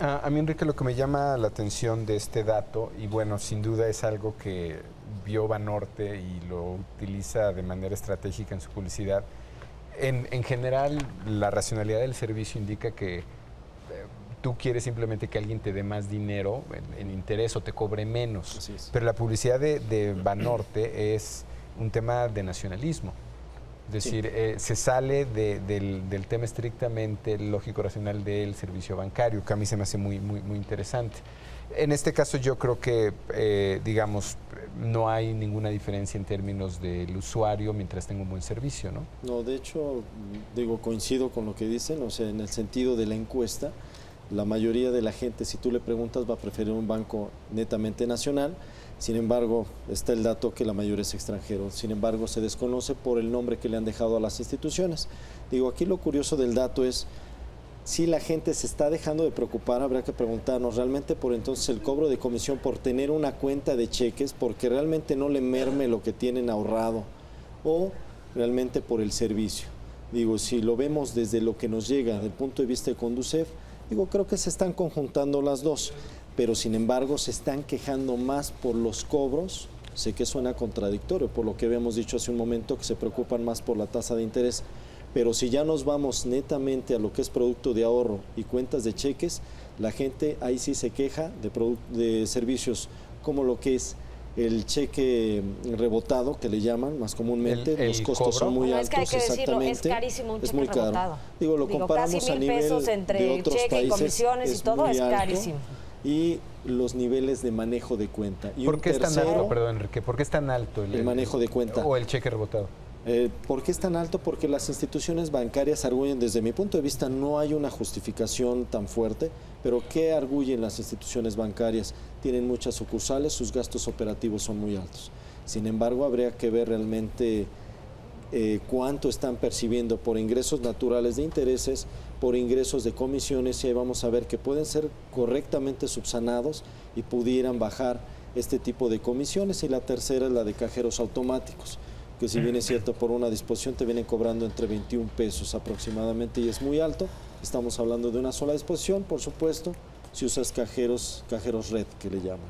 A mí, Enrique, lo que me llama la atención de este dato, y bueno, sin duda es algo que vio Banorte y lo utiliza de manera estratégica en su publicidad, en general la racionalidad del servicio indica que tú quieres simplemente que alguien te dé más dinero en interés o te cobre menos. Pero la publicidad de Banorte es un tema de nacionalismo. Es decir, se sale del tema estrictamente lógico racional del servicio bancario, que a mí se me hace muy interesante. En este caso yo creo que, digamos, no hay ninguna diferencia en términos del usuario mientras tenga un buen servicio, ¿no? No, de hecho, coincido con lo que dicen, o sea, en el sentido de la encuesta, la mayoría de la gente, si tú le preguntas, va a preferir un banco netamente nacional. Sin embargo, está el dato que la mayoría es extranjero. Sin embargo, se desconoce por el nombre que le han dejado a las instituciones. Aquí lo curioso del dato es, si la gente se está dejando de preocupar, habrá que preguntarnos realmente por entonces el cobro de comisión por tener una cuenta de cheques, porque realmente no le merme lo que tienen ahorrado, o realmente por el servicio. Si lo vemos desde lo que nos llega, del punto de vista de Conducef, creo que se están conjuntando las dos. Pero sin embargo se están quejando más por los cobros. Sé que suena contradictorio por lo que habíamos dicho hace un momento, que se preocupan más por la tasa de interés, pero si ya nos vamos netamente a lo que es producto de ahorro y cuentas de cheques, la gente ahí sí se queja de servicios como lo que es el cheque rebotado, que le llaman más comúnmente. Los costos son muy altos. Es que hay que decirlo, es carísimo un cheque rebotado. Lo comparamos casi a nivel pesos entre de otros cheque países, y comisiones y todo, es carísimo. Y los niveles de manejo de cuenta. Y ¿Por qué es tan alto, perdón, Enrique? ¿Por qué es tan alto el manejo de cuenta? O el cheque rebotado. ¿Por qué es tan alto? Porque las instituciones bancarias arguyen, desde mi punto de vista, no hay una justificación tan fuerte, pero ¿qué arguyen las instituciones bancarias? Tienen muchas sucursales, sus gastos operativos son muy altos. Sin embargo, habría que ver realmente cuánto están percibiendo por ingresos naturales de intereses, por ingresos de comisiones, y ahí vamos a ver que pueden ser correctamente subsanados y pudieran bajar este tipo de comisiones. Y la tercera es la de cajeros automáticos, que si bien es cierto, por una disposición te vienen cobrando entre 21 pesos aproximadamente y es muy alto. Estamos hablando de una sola disposición, por supuesto, si usas cajeros red, que le llaman.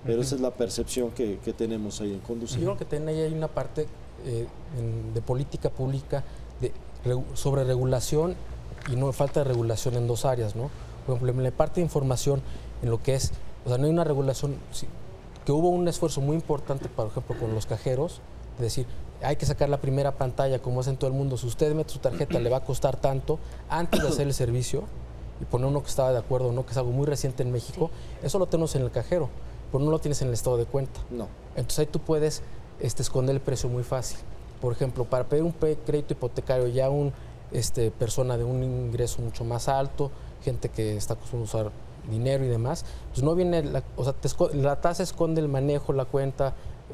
Pero esa es la percepción que tenemos ahí en Conducir. Yo creo que también ahí hay una parte de política pública sobre regulación y no falta de regulación en dos áreas, ¿no? Por ejemplo, en la parte de información, en lo que es, o sea, no hay una regulación, que hubo un esfuerzo muy importante, por ejemplo, con los cajeros, de decir, hay que sacar la primera pantalla, como hacen todo el mundo, si usted mete su tarjeta le va a costar tanto, antes de hacer el servicio, y poner uno que estaba de acuerdo, ¿no? Que es algo muy reciente en México, eso lo tenemos en el cajero, pero no lo tienes en el estado de cuenta. No. Entonces ahí tú puedes esconder el precio muy fácil. Por ejemplo, para pedir un crédito hipotecario ya persona de un ingreso mucho más alto, gente que está acostumbrada a usar dinero y demás, pues no viene, la tasa esconde el manejo, la cuenta,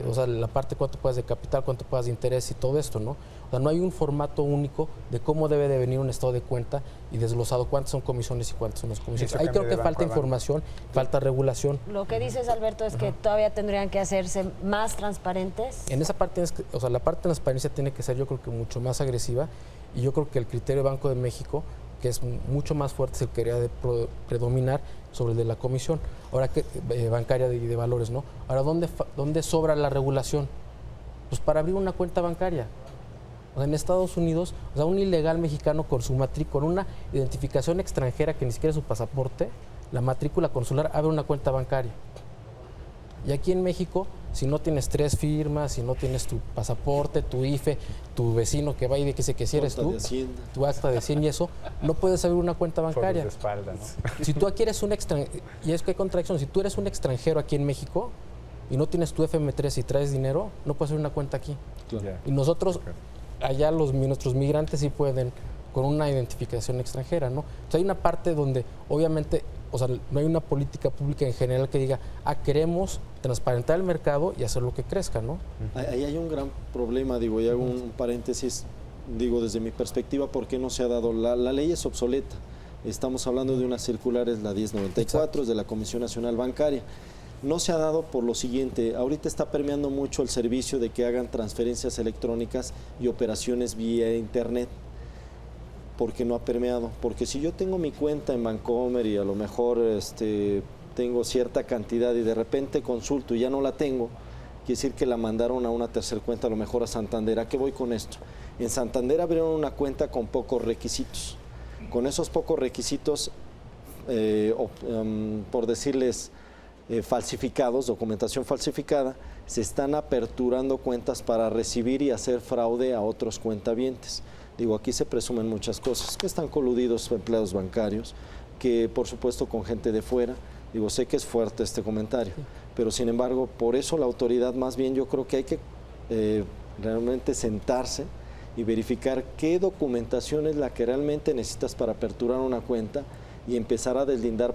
o sea, la parte cuánto puedas de capital, cuánto puedas de interés y todo esto, ¿no? O sea, no hay un formato único de cómo debe de venir un estado de cuenta y desglosado cuántas son comisiones y cuántas son las comisiones. Ahí creo que falta información, falta regulación. Lo que dices, Alberto, es que todavía tendrían que hacerse más transparentes. En esa parte, o sea, la parte de transparencia tiene que ser, yo creo que mucho más agresiva, y yo creo que el criterio de Banco de México, que es mucho más fuerte, se quería predominar sobre el de la comisión, ahora que bancaria de valores, ¿no? Ahora, ¿dónde sobra la regulación? Pues para abrir una cuenta bancaria. O sea, en Estados Unidos, o sea, un ilegal mexicano con su matrícula, con una identificación extranjera que ni siquiera es su pasaporte, la matrícula consular abre una cuenta bancaria. Y aquí en México, si no tienes 3 firmas, si no tienes tu pasaporte, tu IFE, tu vecino que va y dice que si eres tú, tu acta de 100 y eso, no puedes abrir una cuenta bancaria. Por espalda, ¿no? Si tú aquí eres un extranjero, y es que hay contradicción, si tú eres un extranjero aquí en México y no tienes tu FM3 y traes dinero, no puedes abrir una cuenta aquí. Claro. Y nosotros, allá nuestros migrantes sí pueden con una identificación extranjera, ¿no? Entonces hay una parte donde obviamente, o sea, no hay una política pública en general que diga, queremos transparentar el mercado y hacer lo que crezca, ¿no? Ahí hay un gran problema, digo, y hago un paréntesis, digo, desde mi perspectiva, ¿por qué no se ha dado? La ley es obsoleta. Estamos hablando de una circular, es la 1094, es de la Comisión Nacional Bancaria. No se ha dado por lo siguiente, ahorita está permeando mucho el servicio de que hagan transferencias electrónicas y operaciones vía internet. ¿Por qué no ha permeado? Porque si yo tengo mi cuenta en Bancomer y a lo mejor tengo cierta cantidad y de repente consulto y ya no la tengo, quiere decir que la mandaron a una tercera cuenta, a lo mejor a Santander. ¿A qué voy con esto? En Santander abrieron una cuenta con pocos requisitos. Con esos pocos requisitos, por decirles falsificados, documentación falsificada, se están aperturando cuentas para recibir y hacer fraude a otros cuentavientes. Digo, aquí se presumen muchas cosas, que están coludidos empleados bancarios, que por supuesto con gente de fuera. Digo, sé que es fuerte este comentario, pero sin embargo, por eso la autoridad, más bien yo creo que hay que realmente sentarse y verificar qué documentación es la que realmente necesitas para aperturar una cuenta y empezar a deslindar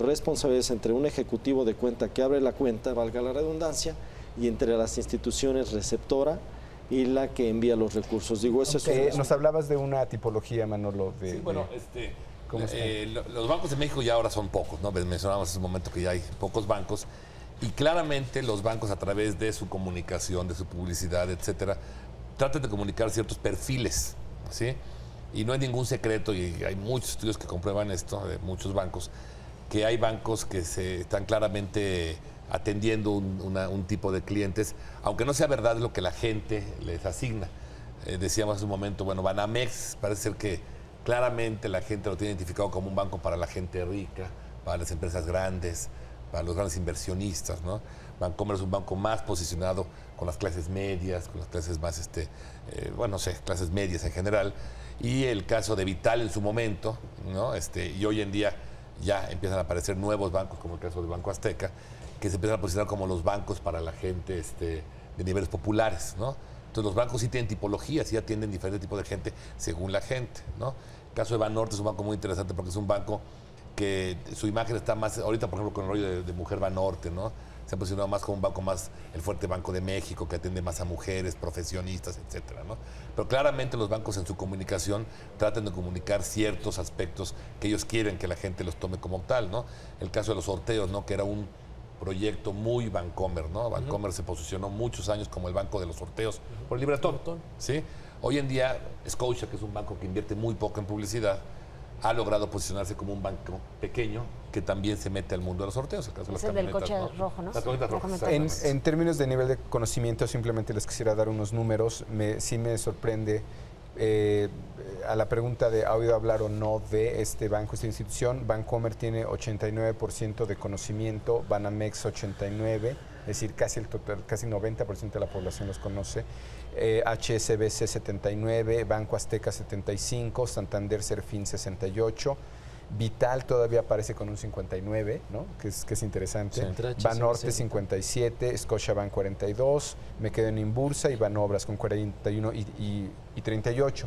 responsabilidades entre un ejecutivo de cuenta que abre la cuenta, valga la redundancia, y entre las instituciones receptora y la que envía los recursos. Digo, eso es nos hablabas de una tipología, Manolo, de... Sí, bueno, los bancos de México ya ahora son pocos, ¿no? Mencionábamos hace un momento que ya hay pocos bancos y claramente los bancos a través de su comunicación, de su publicidad, etcétera, tratan de comunicar ciertos perfiles, ¿sí? Y no hay ningún secreto, y hay muchos estudios que comprueban esto, de muchos bancos, que hay bancos que se están claramente atendiendo un tipo de clientes, aunque no sea verdad lo que la gente les asigna. Decíamos hace un momento, bueno, Banamex parece ser que claramente la gente lo tiene identificado como un banco para la gente rica, para las empresas grandes, para los grandes inversionistas, ¿no? Bancomer es un banco más posicionado con las clases medias, con las clases más, clases medias en general. Y el caso de Vital en su momento, ¿no? Y hoy en día ya empiezan a aparecer nuevos bancos, como el caso del Banco Azteca, que se empiezan a posicionar como los bancos para la gente de niveles populares, ¿no? Entonces los bancos sí tienen tipologías, sí atienden diferentes tipos de gente según la gente, ¿no? El caso de Banorte es un banco muy interesante porque es un banco que su imagen está más, ahorita por ejemplo con el rollo de Mujer Banorte, ¿no? Se ha posicionado más como un banco más, el fuerte Banco de México, que atiende más a mujeres, profesionistas, etcétera, ¿no? Pero claramente los bancos en su comunicación tratan de comunicar ciertos aspectos que ellos quieren que la gente los tome como tal, ¿no? El caso de los sorteos, ¿no? Que era un proyecto muy Bancomer, ¿no? Bancomer se posicionó muchos años como el banco de los sorteos por el Libretón, ¿sí? Hoy en día, Scotia, que es un banco que invierte muy poco en publicidad, ha logrado posicionarse como un banco pequeño que también se mete al mundo de los sorteos. El caso de las Es el del camionetas, coche rojo, ¿no? Las camionetas rojas. En términos de nivel de conocimiento, simplemente les quisiera dar unos números. Sí me sorprende a la pregunta de ¿ha oído hablar o no de este banco, esta institución? Bancomer tiene 89% de conocimiento, Banamex 89%, es decir, casi 90% de la población los conoce. HSBC 79%, Banco Azteca 75%, Santander Serfín 68%. Vital todavía aparece con un 59%, ¿no? que es interesante. Banorte 57%, Scotiabank 42%, me quedo en Inbursa y Banobras con 41% y 38%.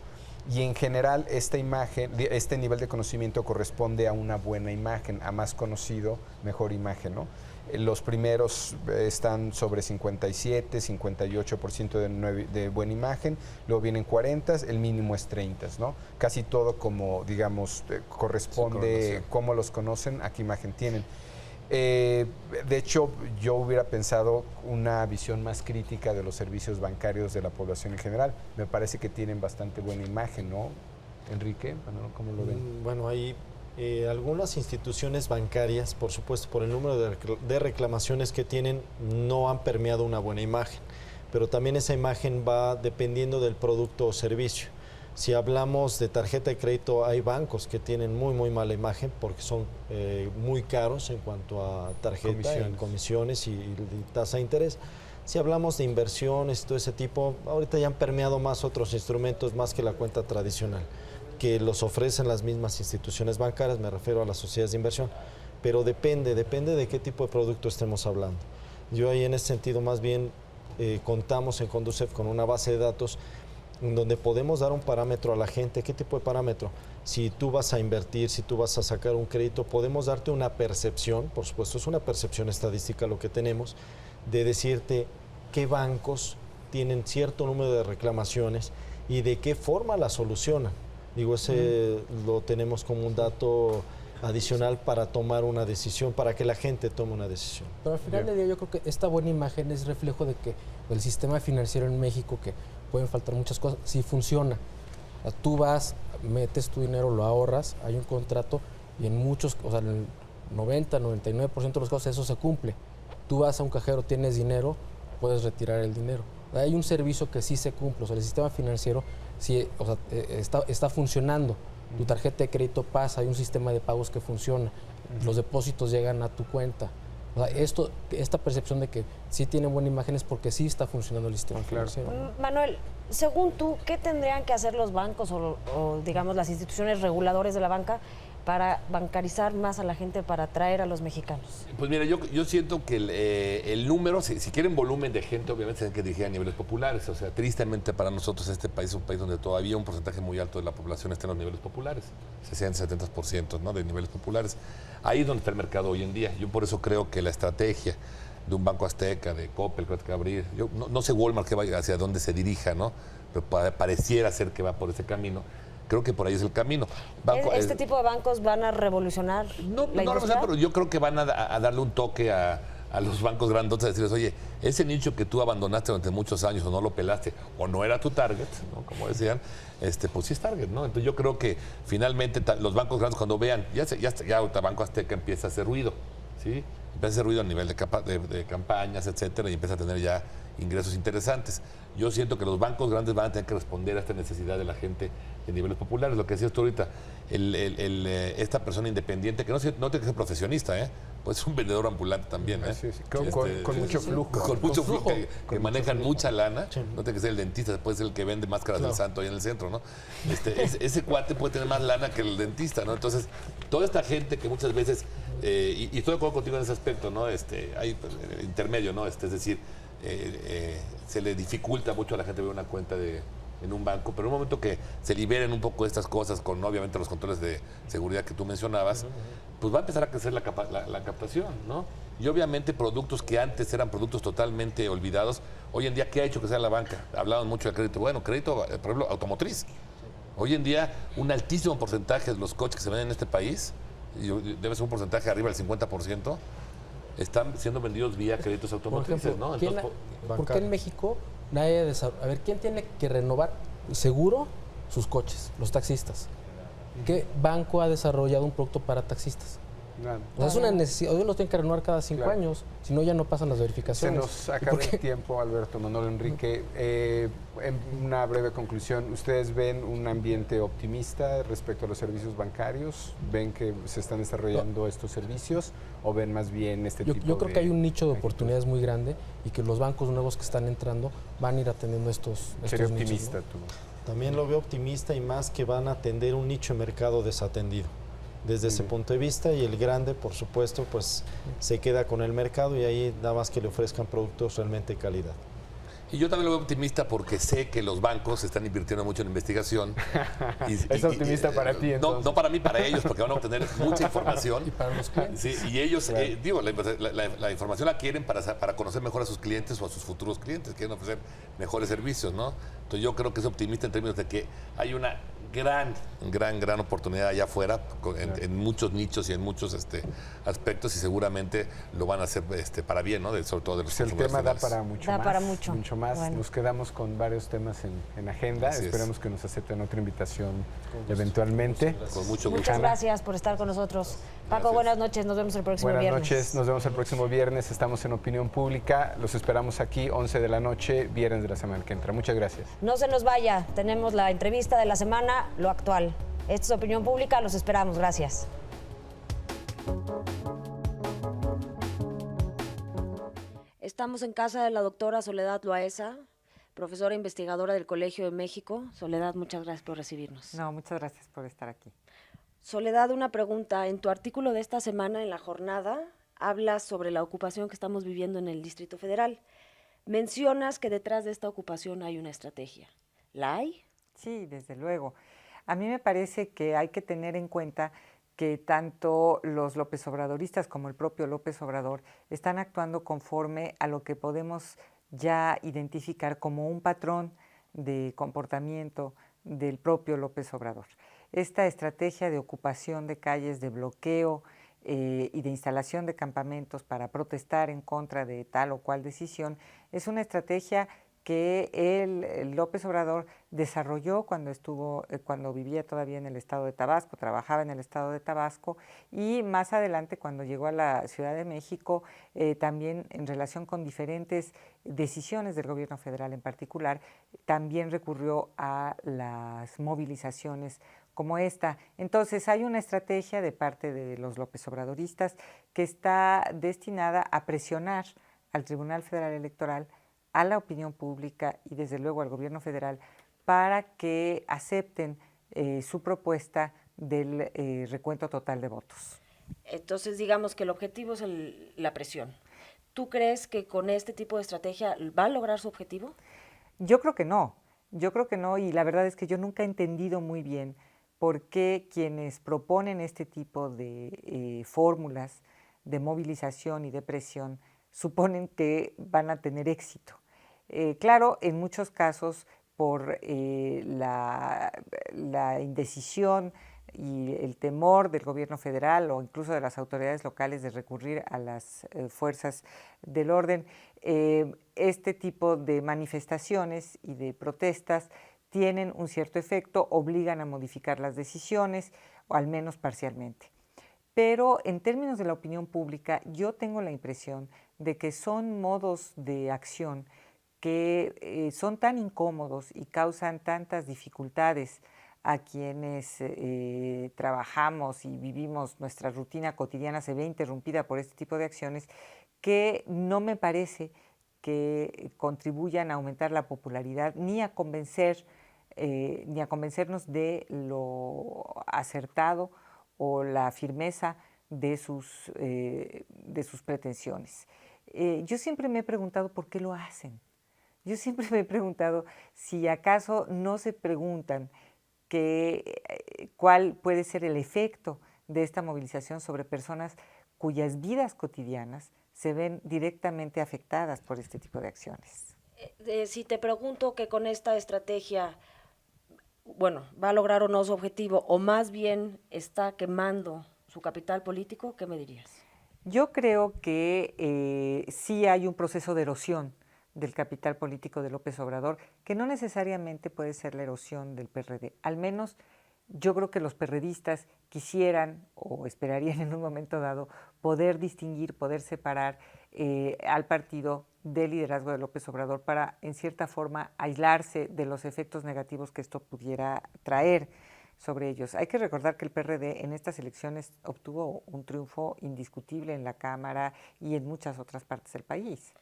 Y en general esta imagen, este nivel de conocimiento corresponde a una buena imagen, a más conocido, mejor imagen, ¿no? Los primeros están sobre 57, 58% de buena imagen, luego vienen 40, el mínimo es 30, ¿no? Casi todo como, digamos, corresponde cómo los conocen, a qué imagen tienen. De hecho, yo hubiera pensado una visión más crítica de los servicios bancarios de la población en general. Me parece que tienen bastante buena imagen, ¿no? Enrique, ¿cómo lo ven? Bueno, hay algunas instituciones bancarias, por supuesto, por el número de reclamaciones que tienen, no han permeado una buena imagen, pero también esa imagen va dependiendo del producto o servicio. Si hablamos de tarjeta de crédito, hay bancos que tienen muy mala imagen porque son muy caros en cuanto a tarjeta, en comisiones y tasa de interés. Si hablamos de inversiones y todo ese tipo, ahorita ya han permeado más otros instrumentos más que la cuenta tradicional, que los ofrecen las mismas instituciones bancarias, me refiero a las sociedades de inversión, pero depende de qué tipo de producto estemos hablando. Yo ahí en ese sentido más bien contamos en Conducef con una base de datos en donde podemos dar un parámetro a la gente. ¿Qué tipo de parámetro? Si tú vas a invertir, si tú vas a sacar un crédito, podemos darte una percepción, por supuesto es una percepción estadística lo que tenemos, de decirte qué bancos tienen cierto número de reclamaciones y de qué forma la solucionan. Digo, ese lo tenemos como un dato adicional para tomar una decisión, para que la gente tome una decisión. Pero al final del día yo creo que esta buena imagen es reflejo de que el sistema financiero en México, que pueden faltar muchas cosas, sí funciona. Tú vas, metes tu dinero, lo ahorras, hay un contrato y en muchos, o sea, en el 90, 99% de los casos eso se cumple. Tú vas a un cajero, tienes dinero, puedes retirar el dinero. Hay un servicio que sí se cumple, o sea, el sistema financiero sí, o sea, está funcionando. Tu tarjeta de crédito pasa, hay un sistema de pagos que funciona, los depósitos llegan a tu cuenta. O sea, esta percepción de que sí tiene buena imagen es porque sí está funcionando el sistema financiero. Manuel, según tú, ¿qué tendrían que hacer los bancos o digamos las instituciones reguladoras de la banca para bancarizar más a la gente, para atraer a los mexicanos? Pues mira, yo siento que el número, si quieren volumen de gente, obviamente tienen que dirigir a niveles populares. O sea, tristemente para nosotros este país es un país donde todavía un porcentaje muy alto de la población está en los niveles populares, 60-70%, ¿no? De niveles populares. Ahí es donde está el mercado hoy en día. Yo por eso creo que la estrategia de un Banco Azteca, de Coppel, que va a abrir, yo no sé Walmart que vaya hacia dónde se dirija, ¿no? Pero pareciera ser que va por ese camino. Creo que por ahí es el camino. ¿Este tipo de bancos van a revolucionar la industria? Pero yo creo que van a darle un toque a los bancos grandotes, a decirles, oye, ese nicho que tú abandonaste durante muchos años o no lo pelaste o no era tu target, ¿no? Como decían, pues sí es target, ¿no? Entonces yo creo que finalmente los bancos grandes cuando vean, ya ahorita Banco Azteca empieza a hacer ruido, ¿sí? Empieza a hacer ruido a nivel de campañas, etcétera, y empieza a tener ya ingresos interesantes. Yo siento que los bancos grandes van a tener que responder a esta necesidad de la gente en niveles populares. Lo que decías tú ahorita, esta persona independiente, que no tiene que ser profesionista, pues es un vendedor ambulante también. Sí. Con mucho flujo. Con mucho flujo, que manejan mucha lana. No tiene que ser el dentista, puede ser el que vende máscaras del santo ahí en el centro, ¿no? Ese cuate puede tener más lana que el dentista, ¿no? Entonces, toda esta gente que muchas veces, y estoy de acuerdo contigo en ese aspecto, ¿no? Hay intermedio, ¿no? Es decir, se le dificulta mucho a la gente ver una cuenta en un banco, pero en un momento que se liberen un poco estas cosas con obviamente los controles de seguridad que tú mencionabas, pues va a empezar a crecer la captación, ¿no? Y obviamente productos que antes eran productos totalmente olvidados, hoy en día, ¿qué ha hecho que sea la banca? Hablaban mucho de crédito. Bueno, crédito, por ejemplo, automotriz. Hoy en día, un altísimo porcentaje de los coches que se venden en este país, y debe ser un porcentaje arriba del 50%, están siendo vendidos vía créditos automotrices, ¿no? Entonces, ¿por qué en México nadie a ver, ¿quién tiene que renovar seguro sus coches? Los taxistas. ¿Qué banco ha desarrollado un producto para taxistas? O sea, es una necesidad, hoy lo tienen que renovar cada 5 años, si no ya no pasan las Se verificaciones. nos acaba el tiempo, Alberto, Manolo, Enrique. En una breve conclusión, ¿ustedes ven un ambiente optimista respecto a los servicios bancarios? ¿Ven que se están desarrollando estos servicios o ven más bien este tipo de...? Yo creo que hay un nicho de oportunidades muy grande y que los bancos nuevos que están entrando van a ir atendiendo estos Sería nichos, optimista ¿no? tú. También lo veo optimista y más que van a atender un nicho de mercado desatendido. Desde ese punto de vista, y el grande, por supuesto, pues se queda con el mercado y ahí nada más que le ofrezcan productos realmente de calidad. Y yo también lo veo optimista porque sé que los bancos están invirtiendo mucho en investigación. Es optimista para ti, entonces. No para mí, para ellos, porque van a obtener mucha información. Y para los clientes. Sí, y ellos, digo, la información la quieren para conocer mejor a sus clientes o a sus futuros clientes, quieren ofrecer mejores servicios, ¿no? Entonces yo creo que es optimista en términos de que hay una gran oportunidad allá afuera en muchos nichos y en muchos aspectos, y seguramente lo van a hacer para bien, ¿no? Sobre todo de los El tema da finales. para mucho Da más. para mucho. Más. Bueno. Nos quedamos con varios temas en agenda. Así es. Esperamos que nos acepten otra invitación eventualmente. Con mucho gusto. Muchas gracias por estar con nosotros. Paco, Gracias. buenas noches. Nos vemos el próximo Buenas viernes. noches, nos vemos el próximo viernes. Estamos en Opinión Pública. Los esperamos aquí, 11 de la noche, viernes de la semana que entra. Muchas gracias. No se nos vaya. Tenemos la entrevista de la semana, lo actual. Esto es Opinión Pública. Los esperamos. Gracias. Estamos en casa de la doctora Soledad Loaesa, profesora investigadora del Colegio de México. Soledad, muchas gracias por recibirnos. No, muchas gracias por estar aquí. Soledad, una pregunta. En tu artículo de esta semana en La Jornada, hablas sobre la ocupación que estamos viviendo en el Distrito Federal. Mencionas que detrás de esta ocupación hay una estrategia. ¿La hay? Sí, desde luego. A mí me parece que hay que tener en cuenta que tanto los López Obradoristas como el propio López Obrador están actuando conforme a lo que podemos ya identificar como un patrón de comportamiento del propio López Obrador. Esta estrategia de ocupación de calles, de bloqueo y de instalación de campamentos para protestar en contra de tal o cual decisión es una estrategia que el López Obrador desarrolló cuando vivía todavía en el estado de Tabasco, trabajaba en el estado de Tabasco, y más adelante cuando llegó a la Ciudad de México, también en relación con diferentes decisiones del gobierno federal en particular, también recurrió a las movilizaciones como esta. Entonces hay una estrategia de parte de los López Obradoristas que está destinada a presionar al Tribunal Federal Electoral, a la opinión pública y desde luego al gobierno federal para que acepten su propuesta del recuento total de votos. Entonces, digamos que el objetivo es la presión. ¿Tú crees que con este tipo de estrategia va a lograr su objetivo? Yo creo que no, y la verdad es que yo nunca he entendido muy bien por qué quienes proponen este tipo de fórmulas de movilización y de presión suponen que van a tener éxito. Claro, en muchos casos por la indecisión y el temor del gobierno federal o incluso de las autoridades locales de recurrir a las fuerzas del orden, este tipo de manifestaciones y de protestas tienen un cierto efecto, obligan a modificar las decisiones, o al menos parcialmente. Pero en términos de la opinión pública, yo tengo la impresión de que son modos de acción que son tan incómodos y causan tantas dificultades a quienes trabajamos y vivimos, nuestra rutina cotidiana se ve interrumpida por este tipo de acciones, que no me parece que contribuyan a aumentar la popularidad ni a convencernos de lo acertado o la firmeza de sus pretensiones. Yo siempre me he preguntado por qué lo hacen. Yo siempre me he preguntado si acaso no se preguntan cuál puede ser el efecto de esta movilización sobre personas cuyas vidas cotidianas se ven directamente afectadas por este tipo de acciones. Si te pregunto que con esta estrategia, bueno, va a lograr o no su objetivo, o más bien está quemando su capital político, ¿qué me dirías? Yo creo que sí hay un proceso de erosión del capital político de López Obrador, que no necesariamente puede ser la erosión del PRD, al menos yo creo que los perredistas quisieran o esperarían en un momento dado poder distinguir, poder separar al partido del liderazgo de López Obrador para, en cierta forma, aislarse de los efectos negativos que esto pudiera traer sobre ellos. Hay que recordar que el PRD en estas elecciones obtuvo un triunfo indiscutible en la Cámara y en muchas otras partes del país.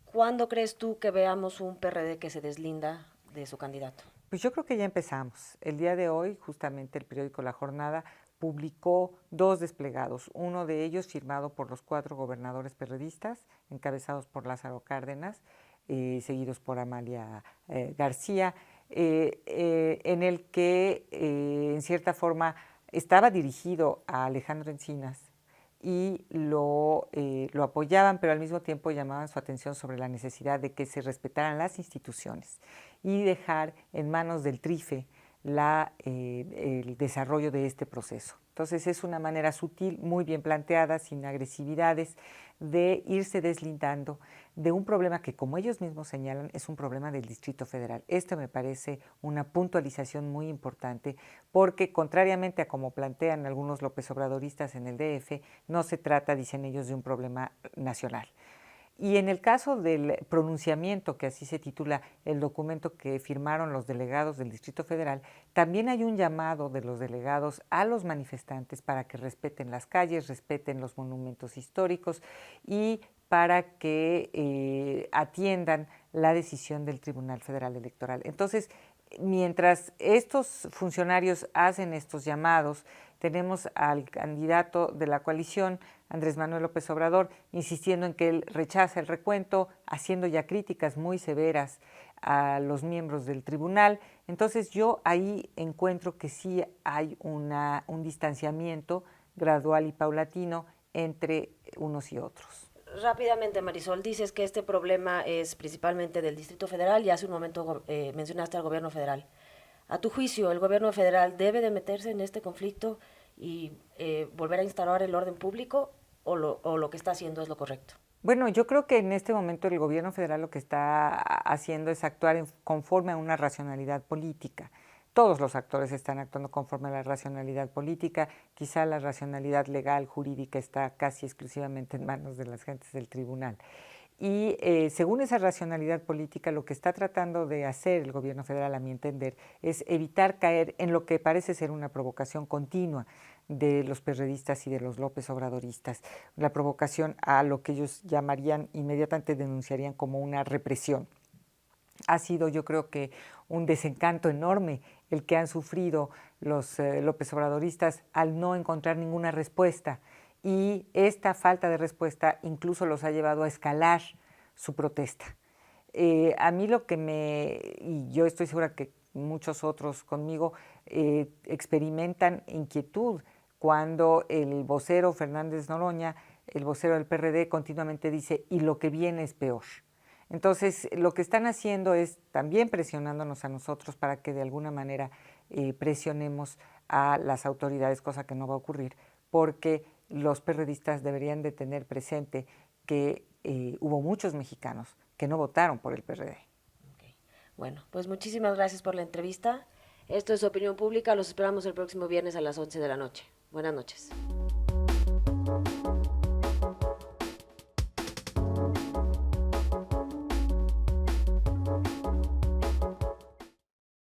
¿Cuándo crees tú que veamos un PRD que se deslinda de su candidato? Pues yo creo que ya empezamos. El día de hoy, justamente el periódico La Jornada publicó 2 desplegados, uno de ellos firmado por los 4 gobernadores perredistas, encabezados por Lázaro Cárdenas, seguidos por Amalia García, en el que en cierta forma estaba dirigido a Alejandro Encinas y lo apoyaban, pero al mismo tiempo llamaban su atención sobre la necesidad de que se respetaran las instituciones y dejar en manos del TRIFE el desarrollo de este proceso. Entonces es una manera sutil, muy bien planteada, sin agresividades, de irse deslindando de un problema que, como ellos mismos señalan, es un problema del Distrito Federal. Esto me parece una puntualización muy importante porque, contrariamente a como plantean algunos López Obradoristas en el DF, no se trata, dicen ellos, de un problema nacional. Y en el caso del pronunciamiento, que así se titula el documento que firmaron los delegados del Distrito Federal, también hay un llamado de los delegados a los manifestantes para que respeten las calles, respeten los monumentos históricos y para que atiendan la decisión del Tribunal Federal Electoral. Entonces, mientras estos funcionarios hacen estos llamados, tenemos al candidato de la coalición, Andrés Manuel López Obrador, insistiendo en que él rechaza el recuento, haciendo ya críticas muy severas a los miembros del tribunal. Entonces yo ahí encuentro que sí hay un distanciamiento gradual y paulatino entre unos y otros. Rápidamente, Marisol, dices que este problema es principalmente del Distrito Federal y hace un momento mencionaste al gobierno federal. A tu juicio, ¿el gobierno federal debe de meterse en este conflicto y volver a instaurar el orden público o lo que está haciendo es lo correcto? Bueno, yo creo que en este momento el gobierno federal lo que está haciendo es actuar conforme a una racionalidad política. Todos los actores están actuando conforme a la racionalidad política, quizá la racionalidad legal, jurídica, está casi exclusivamente en manos de las gentes del tribunal. Y según esa racionalidad política, lo que está tratando de hacer el gobierno federal, a mi entender, es evitar caer en lo que parece ser una provocación continua de los perredistas y de los López Obradoristas, la provocación a lo que ellos llamarían, inmediatamente denunciarían como una represión. Ha sido, yo creo que, un desencanto enorme el que han sufrido los López Obradoristas al no encontrar ninguna respuesta. Y esta falta de respuesta incluso los ha llevado a escalar su protesta. A mí y yo estoy segura que muchos otros conmigo, experimentan inquietud cuando el vocero Fernández Noroña, el vocero del PRD, continuamente dice, y lo que viene es peor. Entonces, lo que están haciendo es también presionándonos a nosotros para que de alguna manera presionemos a las autoridades, cosa que no va a ocurrir, porque los perredistas deberían de tener presente que hubo muchos mexicanos que no votaron por el PRD. Okay. Bueno, pues muchísimas gracias por la entrevista. Esto es Opinión Pública. Los esperamos el próximo viernes a las 11 de la noche. Buenas noches.